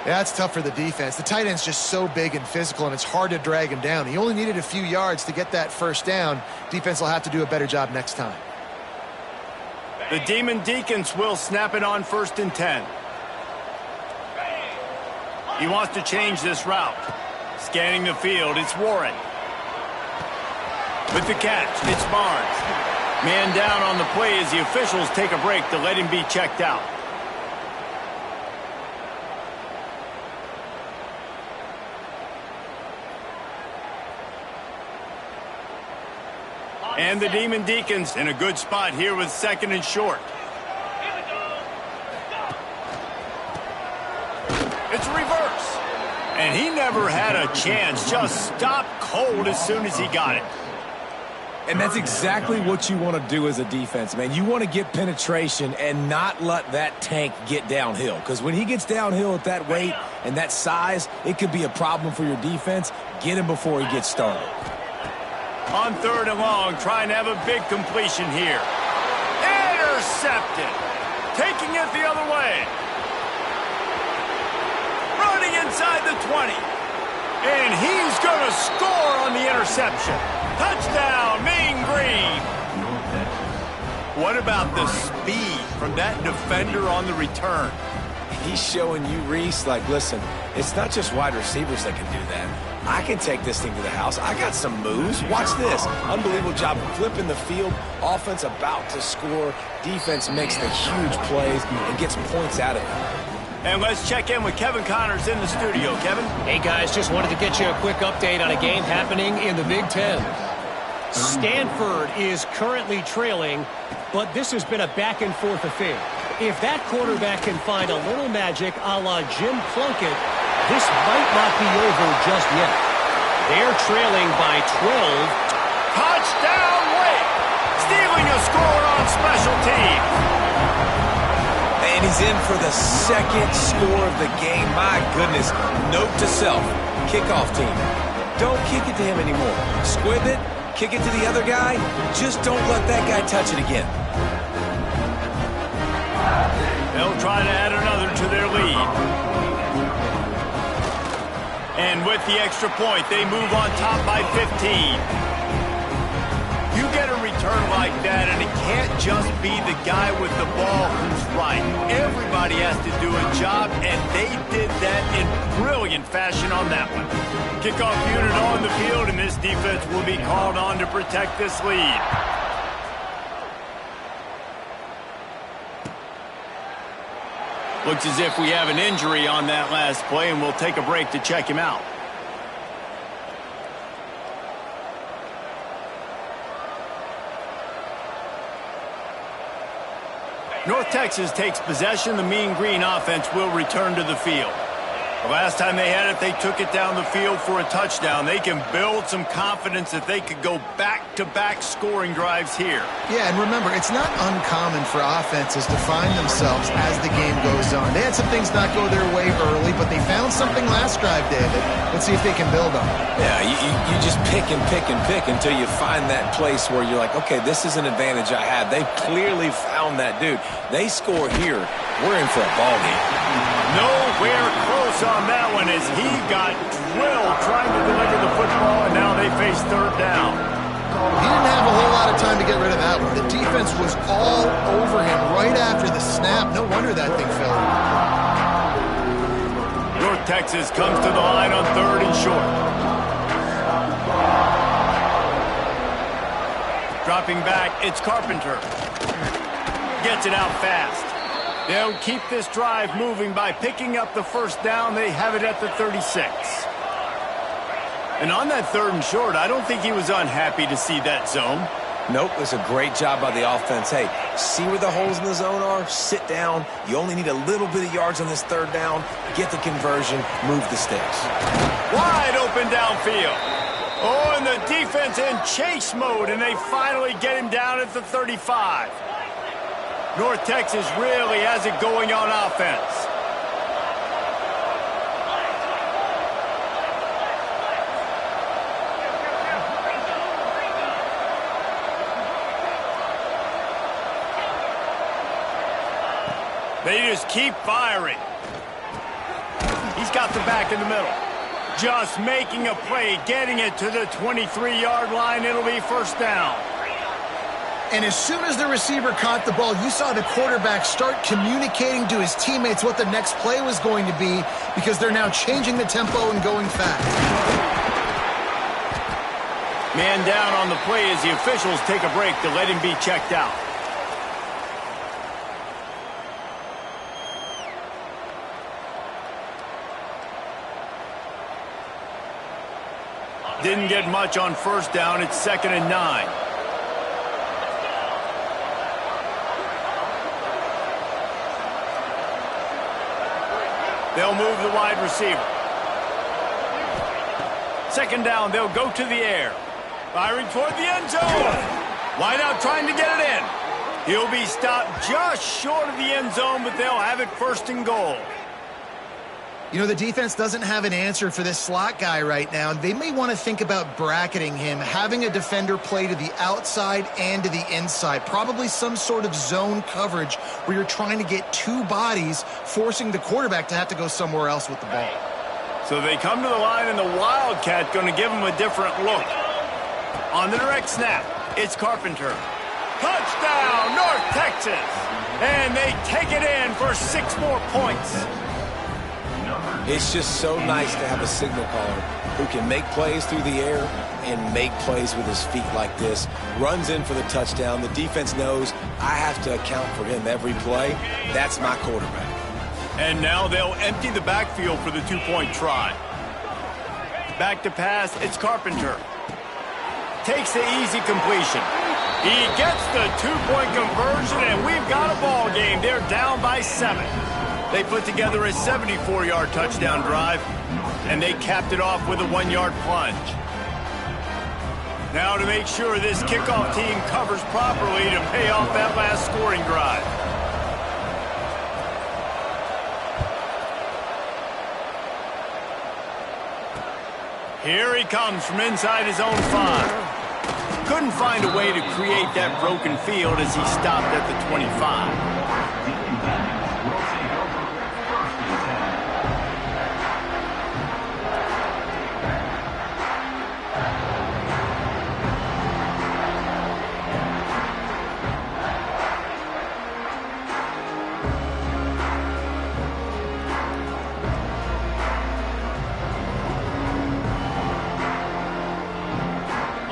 Yeah, it's tough for the defense. The tight end's just so big and physical, and it's hard to drag him down. He only needed a few yards to get that first down. Defense will have to do a better job next time. The Demon Deacons will snap it on 1st and 10. He wants to change this route. Scanning the field, it's Warren. With the catch, it's Barnes. Man down on the play as the officials take a break to let him be checked out. And the Demon Deacons in a good spot here with 2nd and short. It's a reverse. And he never had a chance. Just stopped cold as soon as he got it. And that's exactly what you want to do as a defense, man. You want to get penetration and not let that tank get downhill. Because when he gets downhill at that weight and that size, it could be a problem for your defense. Get him before he gets started. On 3rd and long, trying to have a big completion here. Intercepted. Taking it the other way. Running inside the 20. And he's going to score on the interception. Touchdown, Mean Green. What about the speed from that defender on the return? He's showing you, Reese, like, listen, it's not just wide receivers that can do that. I can take this thing to the house. I got some moves. Watch this. Unbelievable job flipping the field. Offense about to score. Defense makes the huge plays and gets points out of it. And let's check in with Kevin Connors in the studio. Kevin? Hey, guys, just wanted to get you a quick update on a game happening in the Big Ten. Stanford is currently trailing, but this has been a back-and-forth affair. If that quarterback can find a little magic a la Jim Plunkett, this might not be over just yet. They're trailing by 12. Touchdown, Wake! Stealing a score on special teams. And he's in for the second score of the game. My goodness. Note to self, kickoff team. Don't kick it to him anymore. Squib it, kick it to the other guy. Just don't let that guy touch it again. They'll try to add another to their lead. And with the extra point, they move on top by 15. You get a return like that, and it can't just be the guy with the ball who's right. Everybody has to do a job, and they did that in brilliant fashion on that one. Kickoff unit on the field, and this defense will be called on to protect this lead. Looks as if we have an injury on that last play, and we'll take a break to check him out. North Texas takes possession. The Mean Green offense will return to the field. The last time they had it, they took it down the field for a touchdown. They can build some confidence that they could go back-to-back scoring drives here. Yeah, and remember, it's not uncommon for offenses to find themselves as the game goes on. They had some things not go their way early, but they found something last drive, David. Let's see if they can build on it. Yeah, you just pick and pick and pick until you find that place where you're like, okay, this is an advantage I have. They've clearly found that dude. They score here, we're in for a ball game. Nowhere close on that one as he got drilled trying to deliver the football, and now they face third down. He didn't have a whole lot of time to get rid of that one. The defense was all over him right after the snap. No wonder that thing fell. North Texas comes to the line on third and short. Dropping back, it's Carpenter. Gets it out fast. They'll keep this drive moving by picking up the first down. They have it at the 36. And on that third and short, I don't think he was unhappy to see that zone. Nope, it's a great job by the offense. Hey, see where the holes in the zone are? Sit down. You only need a little bit of yards on this third down. Get the conversion. Move the sticks. Wide open downfield. Oh, and the defense in chase mode, and they finally get him down at the 35. North Texas really has it going on offense. They just keep firing. He's got the back in the middle. Just making a play, getting it to the 23-yard line. It'll be first down. And as soon as the receiver caught the ball, you saw the quarterback start communicating to his teammates what the next play was going to be because they're now changing the tempo and going fast. Man down on the play as the officials take a break to let him be checked out. Didn't get much on first down. It's 2nd and 9. They'll move the wide receiver. 2nd down, they'll go to the air. Firing toward the end zone. Wide out trying to get it in. He'll be stopped just short of the end zone, but they'll have it 1st and goal. You know, the defense doesn't have an answer for this slot guy right now. They may want to think about bracketing him, having a defender play to the outside and to the inside. Probably some sort of zone coverage where you're trying to get two bodies, forcing the quarterback to have to go somewhere else with the ball. So they come to the line, and the Wildcat going to give him a different look. On the direct snap, it's Carpenter. Touchdown, North Texas! And they take it in for 6 more points. It's just so nice to have a signal caller who can make plays through the air and make plays with his feet like this. Runs in for the touchdown. The defense knows I have to account for him every play. That's my quarterback. And now they'll empty the backfield for the 2-point try. Back to pass, it's Carpenter. Takes the easy completion. He gets the 2-point conversion, and we've got a ball game. They're down by 7. They put together a 74-yard touchdown drive, and they capped it off with a 1-yard plunge. Now to make sure this kickoff team covers properly to pay off that last scoring drive. Here he comes from inside his own 5. Couldn't find a way to create that broken field as he stopped at the 25.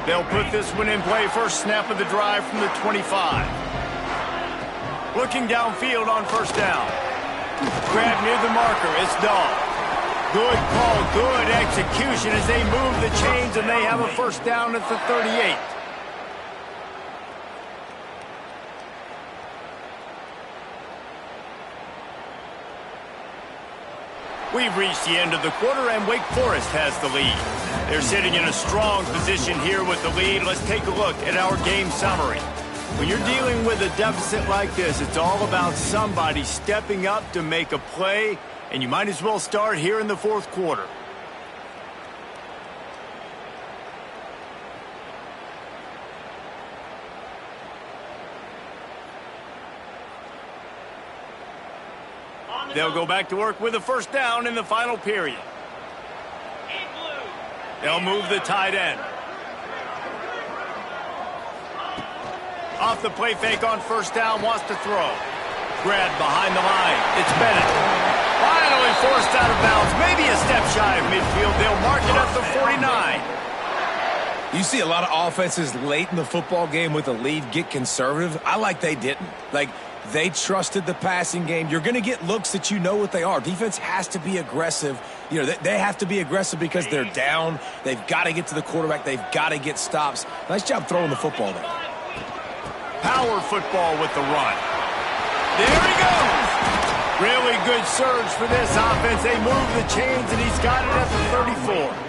They'll put this one in play. First snap of the drive from the 25. Looking downfield on first down. Grab near the marker. It's Dahl. Good call, good execution as they move the chains, and they have a first down at the 38. We've reached the end of the quarter, and Wake Forest has the lead. They're sitting in a strong position here with the lead. Let's take a look at our game summary. When you're dealing with a deficit like this, it's all about somebody stepping up to make a play, and you might as well start here in the fourth quarter. They'll go back to work with a first down in the final period. They'll move the tight end. Off the play fake on first down, wants to throw. Grabbed behind the line. It's Bennett. Finally forced out of bounds. Maybe a step shy of midfield. They'll mark it at the 49. You see a lot of offenses late in the football game with a lead get conservative. I like they didn't. They trusted the passing game. You're going to get looks that you know what they are. Defense has to be aggressive. You know, they have to be aggressive because they're down. They've got to get to the quarterback. They've got to get stops. Nice job throwing the football there. Power football with the run. There he goes. Really good surge for this offense. They move the chains, and he's got it at the 34.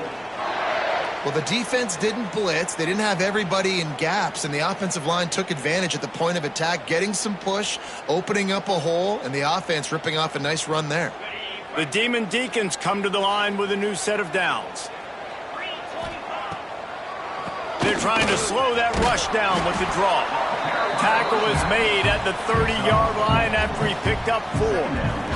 Well, the defense didn't blitz. They didn't have everybody in gaps, and the offensive line took advantage at the point of attack, getting some push, opening up a hole, and the offense ripping off a nice run there. The Demon Deacons come to the line with a new set of downs. They're trying to slow that rush down with the draw. Tackle is made at the 30-yard line after he picked up 4.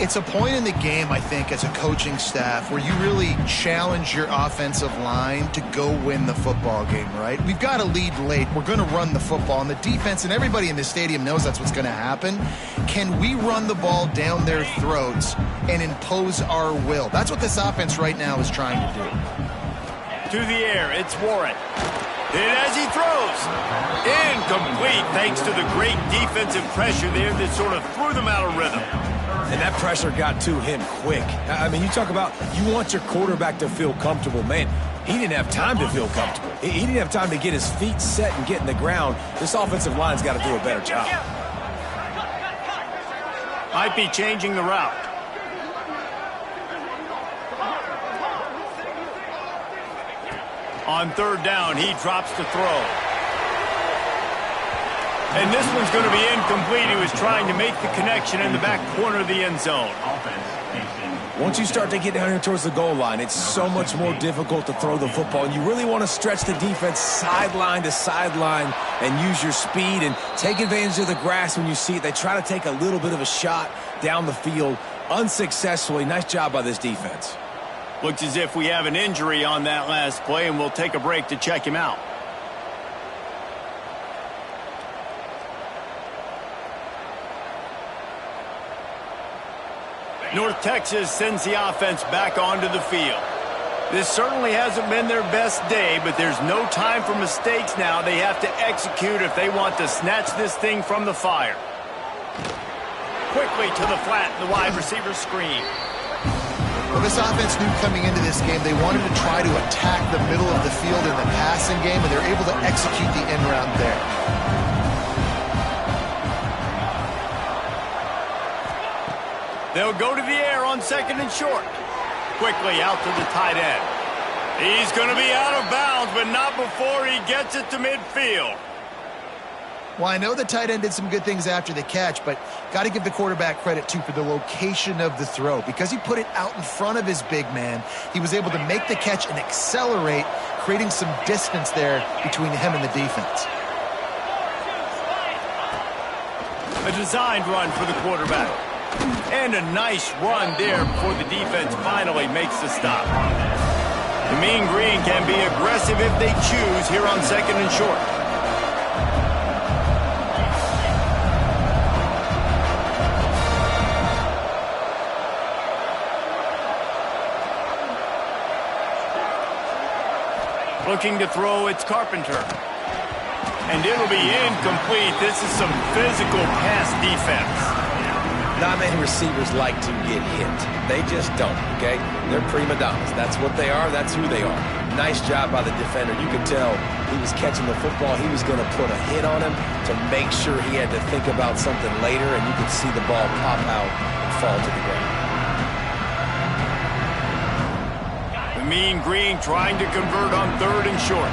It's a point in the game, I think, as a coaching staff where you really challenge your offensive line to go win the football game, right? We've got to lead late. We're going to run the football, and the defense and everybody in the stadium knows that's what's going to happen. Can we run the ball down their throats and impose our will? That's what this offense right now is trying to do. To the air, it's Warren. And as he throws, incomplete thanks to the great defensive pressure there that sort of threw them out of rhythm. And that pressure got to him quick. I mean, you talk about you want your quarterback to feel comfortable. Man, he didn't have time to feel comfortable. He didn't have time to get his feet set and get in the ground. This offensive line's got to do a better job. Might be changing the route. On third down, he drops to throw. And this one's going to be incomplete. He was trying to make the connection in the back corner of the end zone. Once you start to get down here towards the goal line, it's so much more difficult to throw the football. And you really want to stretch the defense sideline to sideline and use your speed and take advantage of the grass when you see it. They try to take a little bit of a shot down the field unsuccessfully. Nice job by this defense. Looks as if we have an injury on that last play, and we'll take a break to check him out. North Texas sends the offense back onto the field. This certainly hasn't been their best day, but there's no time for mistakes now. They have to execute if they want to snatch this thing from the fire. Quickly to the flat, the wide receiver screen. Well, this offense knew coming into this game they wanted to try to attack the middle of the field in the passing game, and they're able to execute the end round there. They'll go to the air on second and short. Quickly out to the tight end. He's going to be out of bounds, but not before he gets it to midfield. Well, I know the tight end did some good things after the catch, but got to give the quarterback credit, too, for the location of the throw. Because he put it out in front of his big man, he was able to make the catch and accelerate, creating some distance there between him and the defense. A designed run for the quarterback. And a nice run there before the defense finally makes the stop. The Mean Green can be aggressive if they choose here on 2nd and short. Looking to throw, it's Carpenter. And it'll be incomplete. This is some physical pass defense. Not many receivers like to get hit. They just don't, okay? They're prima donnas. That's what they are. That's who they are. Nice job by the defender. You could tell he was catching the football. He was going to put a hit on him to make sure he had to think about something later, and you could see the ball pop out and fall to the ground. The Mean Green trying to convert on 3rd and short.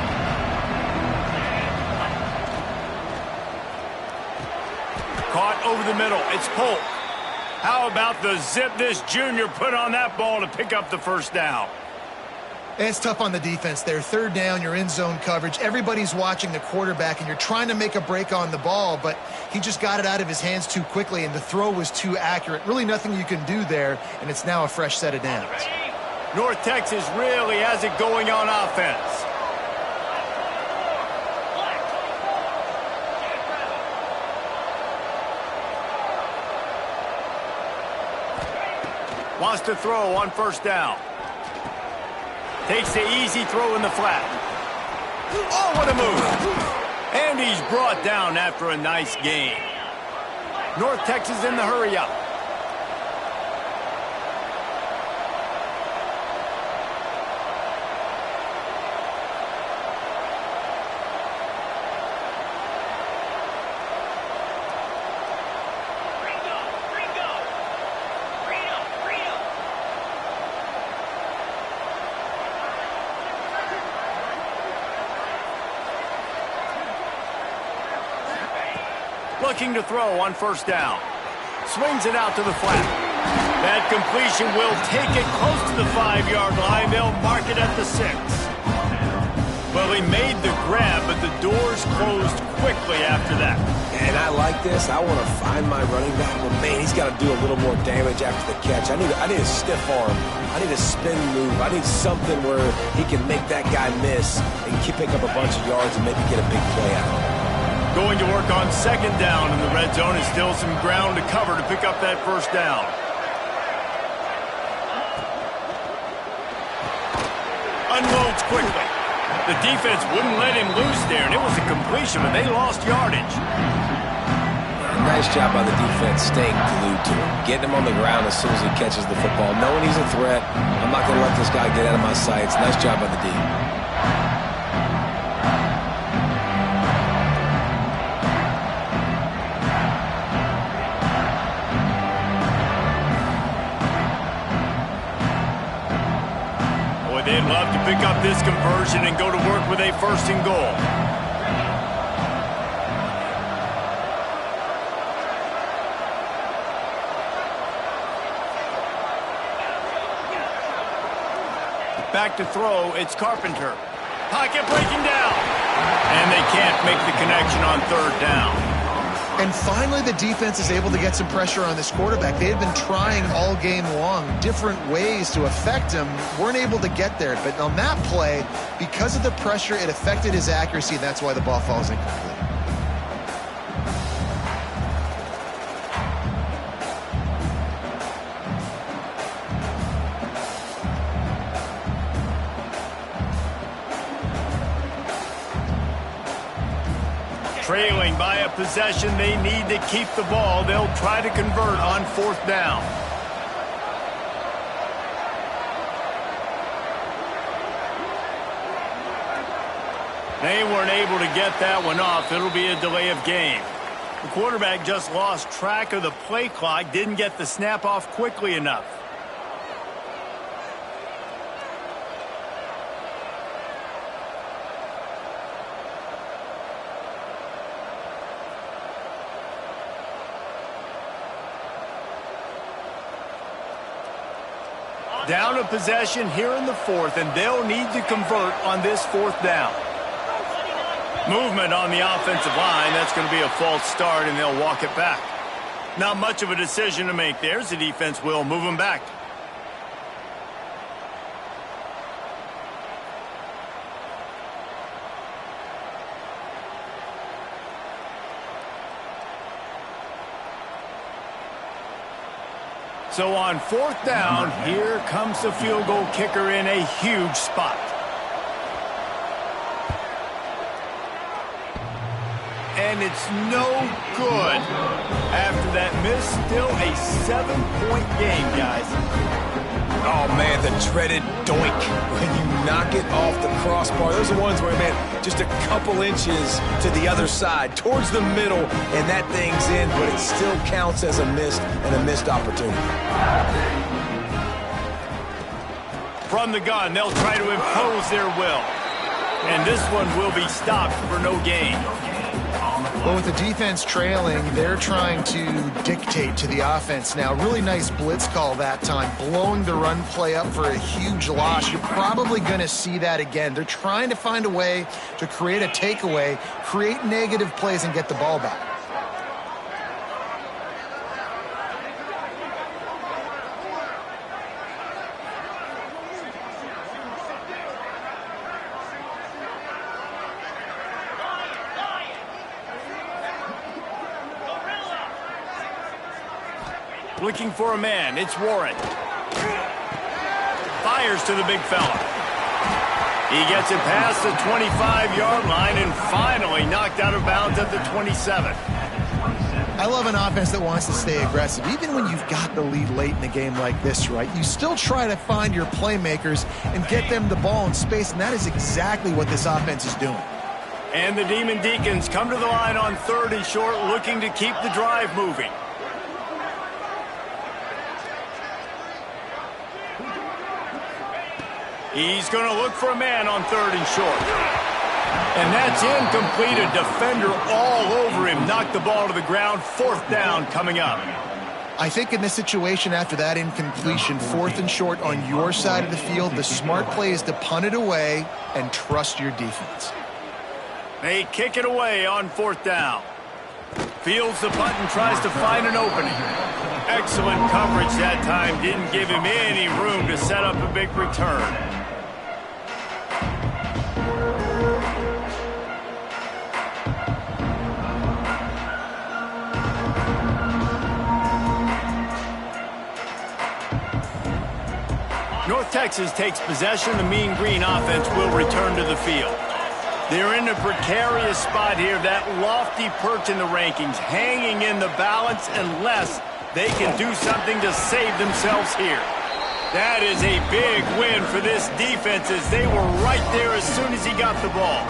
Caught over the middle. It's Polk. How about the zip this junior put on that ball to pick up the first down? It's tough on the defense there. 3rd down, you're in zone coverage. Everybody's watching the quarterback, and you're trying to make a break on the ball, but he just got it out of his hands too quickly, and the throw was too accurate. Really nothing you can do there, and it's now a fresh set of downs. North Texas really has it going on offense. Wants to throw on 1st down. Takes the easy throw in the flat. Oh, what a move. And he's brought down after a nice gain. North Texas in the hurry up. Looking to throw on 1st down. Swings it out to the flat. That completion will take it close to the 5-yard line. They'll mark it at the 6. Well, he made the grab, but the doors closed quickly after that. And I like this. I want to find my running back. But, man, he's got to do a little more damage after the catch. I need a stiff arm. I need a spin move. I need something where he can make that guy miss and pick up a bunch of yards and maybe get a big play out of it. Going to work on 2nd down in the red zone. Is still some ground to cover to pick up that 1st down. Unloads quickly. The defense wouldn't let him loose there, and it was a completion, but they lost yardage. Nice job by the defense staying glued to him, getting him on the ground as soon as he catches the football, knowing he's a threat. I'm not going to let this guy get out of my sights. Nice job by the D. They'd love to pick up this conversion and go to work with a 1st and goal. Back to throw, it's Carpenter. Pocket breaking down. And they can't make the connection on 3rd down. And finally, the defense is able to get some pressure on this quarterback. They had been trying all game long different ways to affect him, weren't able to get there. But on that play, because of the pressure, it affected his accuracy, and that's why the ball falls incomplete. Trailing by a possession, they need to keep the ball. They'll try to convert on 4th down. They weren't able to get that one off. It'll be a delay of game. The quarterback just lost track of the play clock, didn't get the snap off quickly enough. Down a possession here in the fourth, and they'll need to convert on this fourth down. Movement on the offensive line. That's going to be a false start, and they'll walk it back. Not much of a decision to make there. The defense will move them back. So on fourth down, here comes the field goal kicker in a huge spot. And it's no good. After that miss, still a 7-point game, guys. Oh, man, the dreaded doink when you knock it off the crossbar. Those are ones where, man, just a couple inches to the other side, towards the middle, and that thing's in, but it still counts as a missed opportunity. From the gun, they'll try to impose their will. And this one will be stopped for no gain. Well, with the defense trailing, they're trying to dictate to the offense now. Really nice blitz call that time, blowing the run play up for a huge loss. You're probably going to see that again. They're trying to find a way to create a takeaway, create negative plays, and get the ball back. Looking for a man. It's Warren. Fires to the big fella. He gets it past the 25-yard line and finally knocked out of bounds at the 27. I love an offense that wants to stay aggressive. Even when you've got the lead late in a game like this, right? You still try to find your playmakers and get them the ball in space, and that is exactly what this offense is doing. And the Demon Deacons come to the line on 3rd and short, looking to keep the drive moving. He's going to look for a man on 3rd and short. And that's incomplete. A defender all over him. Knocked the ball to the ground. 4th down coming up. I think in this situation after that incompletion, 4th and short on your side of the field, the smart play is to punt it away and trust your defense. They kick it away on 4th down. Fields the punt and tries to find an opening. Excellent coverage that time. Didn't give him any room to set up a big return. North Texas takes possession. The Mean Green offense will return to the field. They're in a precarious spot here. That lofty perch in the rankings, hanging in the balance unless they can do something to save themselves here. That is a big win for this defense as they were right there as soon as he got the ball.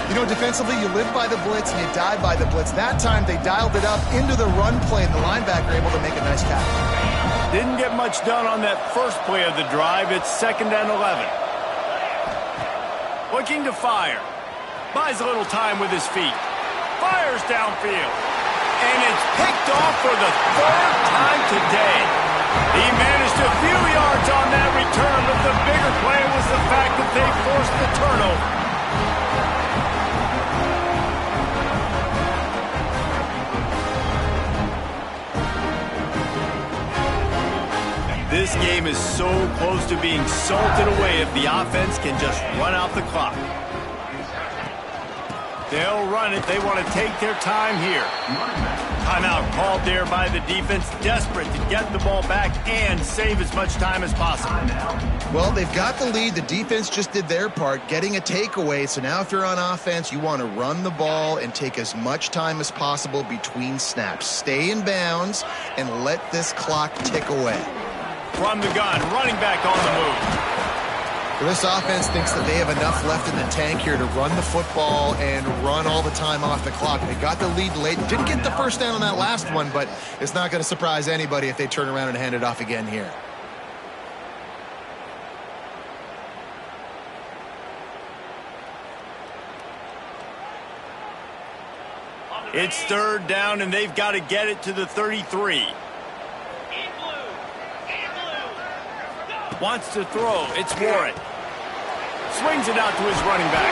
You know, defensively, you live by the blitz and you die by the blitz. That time they dialed it up into the run play, and the linebacker able to make a nice tackle. Didn't get much done on that first play of the drive. It's 2nd and 11. Looking to fire. Buys a little time with his feet. Fires downfield. And it's picked off for the 3rd time today. He managed a few yards on that return, but the bigger play was the fact that they forced the turnover. This game is so close to being salted away if the offense can just run out the clock. They'll run it. They want to take their time here. Timeout called there by the defense, desperate to get the ball back and save as much time as possible. Well, they've got the lead. The defense just did their part, getting a takeaway. So now if you're on offense, you want to run the ball and take as much time as possible between snaps. Stay in bounds and let this clock tick away. From the gun, running back on the move. Well, this offense thinks that they have enough left in the tank here to run the football and run all the time off the clock. They got the lead late. Didn't get the first down on that last one, but it's not going to surprise anybody if they turn around and hand it off again here. It's 3rd down, and they've got to get it to the 33. Wants to throw. It's Warren. Swings it out to his running back.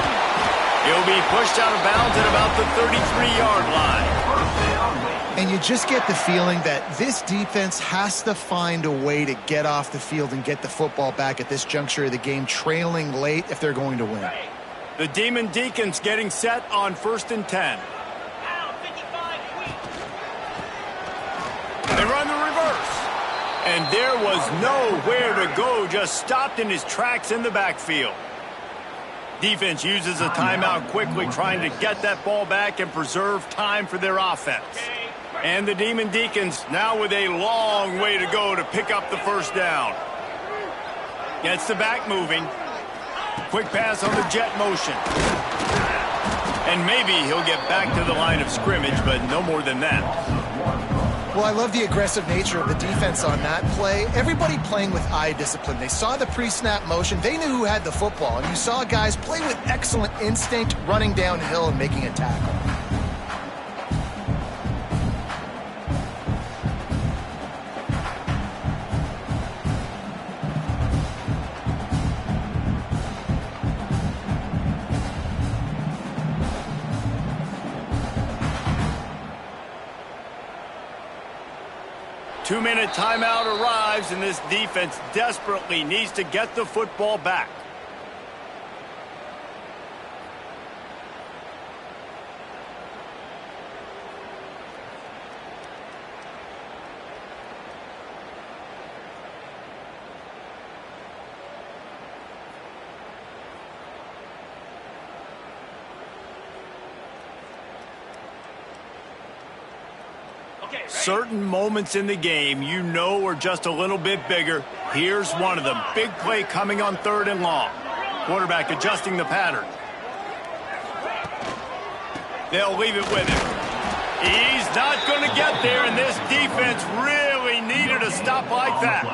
He'll be pushed out of bounds at about the 33-yard line. And you just get the feeling that this defense has to find a way to get off the field and get the football back at this juncture of the game, trailing late if they're going to win. The Demon Deacons getting set on 1st and 10. They run the reverse. And there was nowhere to go, just stopped in his tracks in the backfield. Defense uses a timeout quickly, trying to get that ball back and preserve time for their offense. And the Demon Deacons now with a long way to go to pick up the first down. Gets the back moving. Quick pass on the jet motion. And maybe he'll get back to the line of scrimmage, but no more than that. Well, I love the aggressive nature of the defense on that play. Everybody playing with eye discipline. They saw the pre-snap motion. They knew who had the football. And you saw guys play with excellent instinct, running downhill and making a tackle. Two-minute timeout arrives, and this defense desperately needs to get the football back. Certain moments in the game you know are just a little bit bigger. Here's one of them. Big play coming on 3rd and long. Quarterback adjusting the pattern. They'll leave it with him. He's not going to get there, and this defense really needed a stop like that.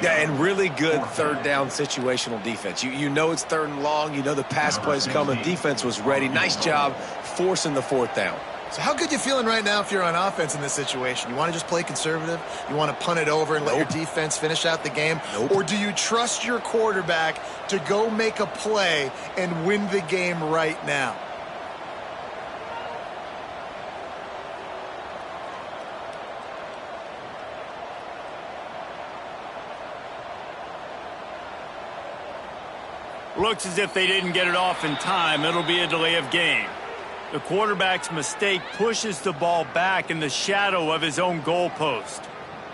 Yeah, and really good 3rd down situational defense. You know it's 3rd and long. You know the pass play's coming. Defense was ready. Nice job forcing the 4th down. So how good you feeling right now if you're on offense in this situation? You want to just play conservative? You want to punt it over and let your defense finish out the game? Or do you trust your quarterback to go make a play and win the game right now? Looks as if they didn't get it off in time. It'll be a delay of game. The quarterback's mistake pushes the ball back in the shadow of his own goalpost.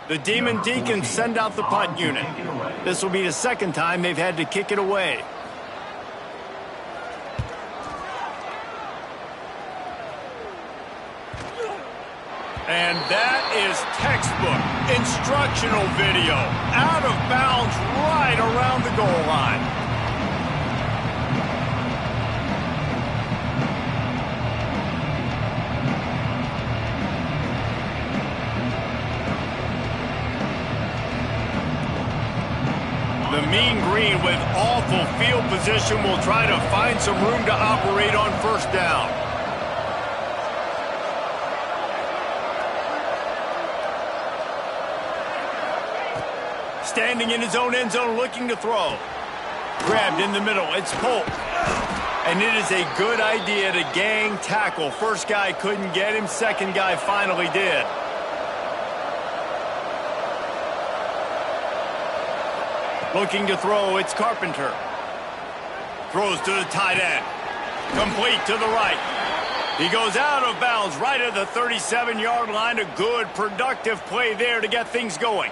The Demon Deacons send out the punt unit. This will be the 2nd time they've had to kick it away. And that is textbook instructional video. Out of bounds right around the goal line. The Mean Green with awful field position will try to find some room to operate on 1st down. Standing in his own end zone looking to throw. Grabbed in the middle. It's Polk. And it is a good idea to gang tackle. First guy couldn't get him. Second guy finally did. Looking to throw, it's Carpenter. Throws to the tight end. Complete to the right. He goes out of bounds right at the 37-yard line. A good, productive play there to get things going.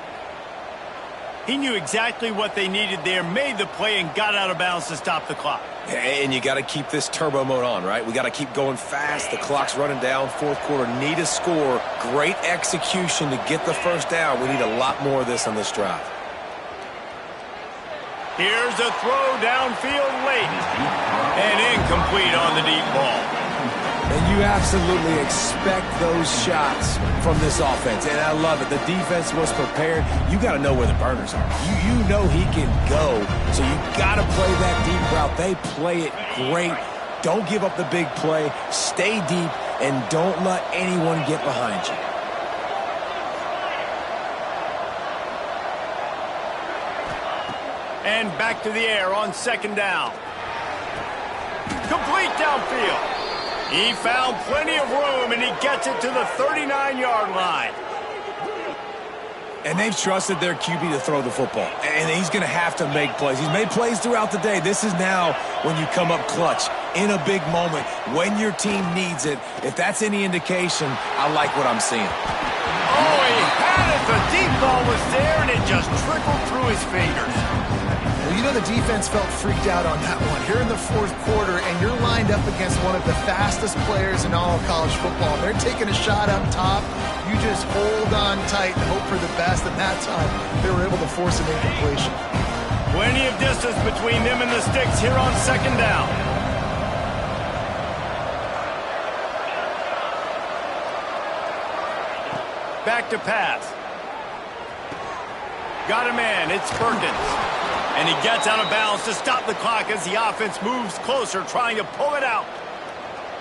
He knew exactly what they needed there, made the play, and got out of bounds to stop the clock. And you got to keep this turbo mode on, right? We got to keep going fast. The clock's running down. 4th quarter, need a score. Great execution to get the 1st down. We need a lot more of this on this drive. Here's a throw downfield late. And incomplete on the deep ball. And you absolutely expect those shots from this offense. And I love it. The defense was prepared. You got to know where the burners are. You know he can go. So you got to play that deep route. They play it great. Don't give up the big play. Stay deep and don't let anyone get behind you. And back to the air on second down. Complete downfield. He found plenty of room, and he gets it to the 39-yard line. And they've trusted their QB to throw the football. And he's going to have to make plays. He's made plays throughout the day. This is now when you come up clutch in a big moment when your team needs it. If that's any indication, I like what I'm seeing. Oh, he had it. The deep ball was there, and it just trickled through his fingers. Well, you know the defense felt freaked out on that one. Here in the fourth quarter, and you're lined up against one of the fastest players in all of college football. They're taking a shot up top. You just hold on tight and hope for the best. And that time, they were able to force an incompletion. Plenty of distance between them and the sticks here on second down. Back to pass. Got a man. It's Perkins. And he gets out of bounds to stop the clock as the offense moves closer, trying to pull it out.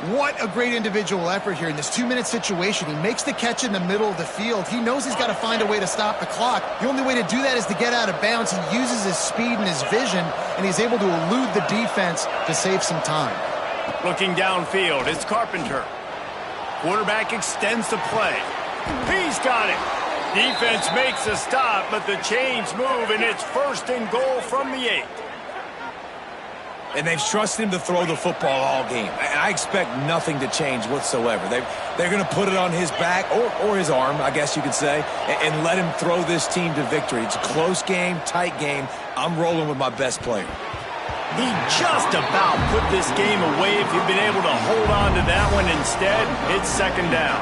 What a great individual effort here in this 2-minute situation. He makes the catch in the middle of the field. He knows he's got to find a way to stop the clock. The only way to do that is to get out of bounds. He uses his speed and his vision, and he's able to elude the defense to save some time. Looking downfield, it's Carpenter. Quarterback extends the play. He's got it. Defense makes a stop, but the chains move, and it's first and goal from the 8. And they've trusted him to throw the football all game. And I expect nothing to change whatsoever. They're going to put it on his back, or his arm, I guess you could say, and let him throw this team to victory. It's a close game, tight game. I'm rolling with my best player. He just about put this game away if he'd been able to hold on to that one. Instead, it's second down.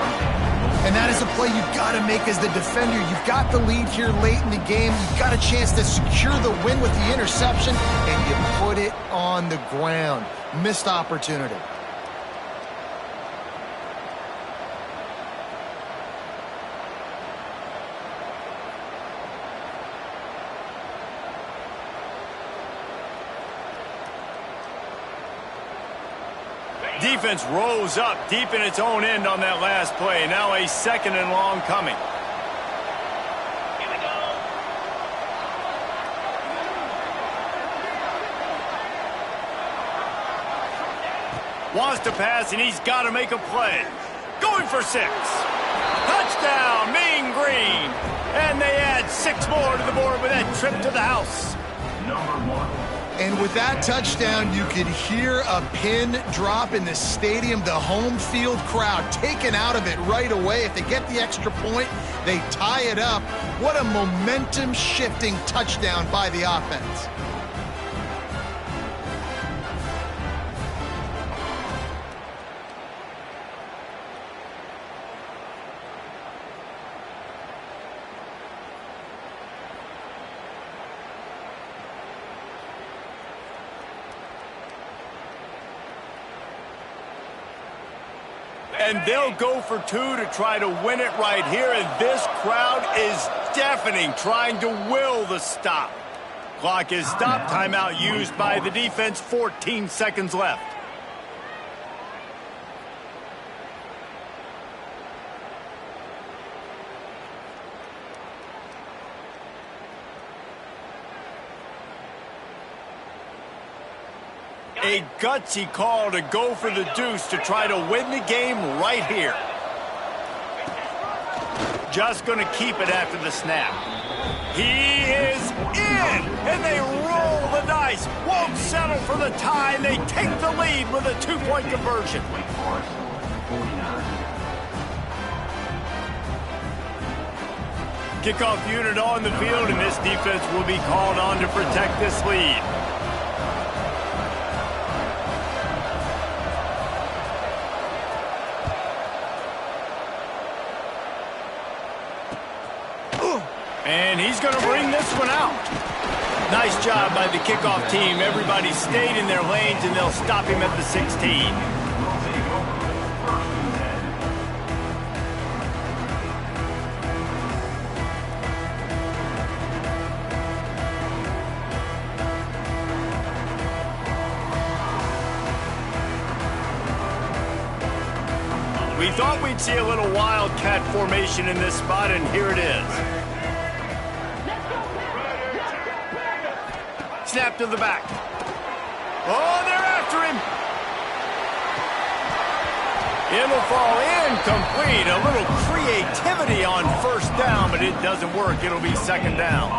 And that is a play you've got to make as the defender. You've got the lead here late in the game. You've got a chance to secure the win with the interception, and you put it on the ground. Missed opportunity. Defense rose up deep in its own end on that last play. Now a second and long coming. Here we go. Wants to pass, and he's got to make a play. Going for 6. Touchdown, Mean Green. And they add 6 more to the board with that trip to the house. Number 1. And with that touchdown, you could hear a pin drop in the stadium. The home field crowd taken out of it right away. If they get the extra point, they tie it up. What a momentum-shifting touchdown by the offense. And they'll go for 2 to try to win it right here. And this crowd is deafening, trying to will the stop. Clock is stopped. Timeout used by the defense. 14 seconds left. A gutsy call to go for the deuce to try to win the game right here. Just going to keep it after the snap. He is in, and they roll the dice. Won't settle for the tie, and they take the lead with a 2-point conversion. Kickoff unit on the field, and this defense will be called on to protect this lead. And he's going to bring this one out. Nice job by the kickoff team. Everybody stayed in their lanes, and they'll stop him at the 16. We thought we'd see a little wildcat formation in this spot, and here it is. Snap to the back. Oh, they're after him. It'll fall incomplete. A little creativity on first down, but it doesn't work. It'll be second down.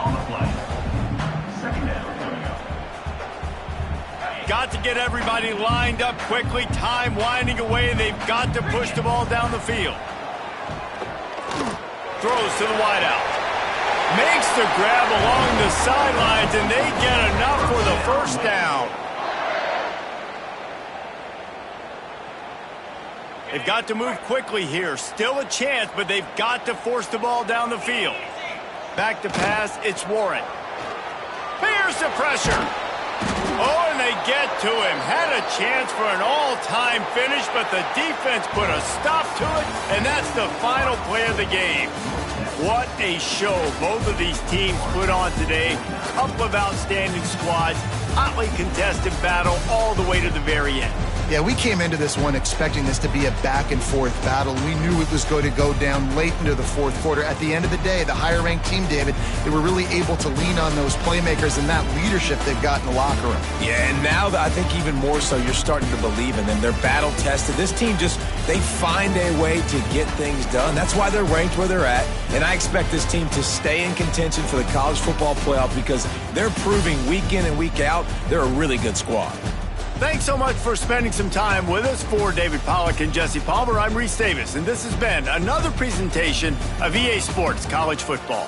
Got to get everybody lined up quickly. Time winding away. They've got to push the ball down the field. Throws to the wideout. Makes the grab along the sidelines, and they get enough for the first down. They've got to move quickly here. Still a chance, but they've got to force the ball down the field. Back to pass, it's Warren. Here's the pressure. Oh, and they get to him. Had a chance for an all-time finish, but the defense put a stop to it, and that's the final play of the game. What a show both of these teams put on today. Couple of outstanding squads, hotly contested battle all the way to the very end. Yeah, we came into this one expecting this to be a back-and-forth battle. We knew it was going to go down late into the fourth quarter. At the end of the day, the higher-ranked team, David, they were really able to lean on those playmakers and that leadership they've got in the locker room. Yeah, and now I think even more so, you're starting to believe in them. They're battle-tested. This team they find a way to get things done. That's why they're ranked where they're at. And I expect this team to stay in contention for the college football playoff because they're proving week in and week out they're a really good squad. Thanks so much for spending some time with us. For David Pollack and Jesse Palmer, I'm Reese Davis, and this has been another presentation of EA Sports College Football.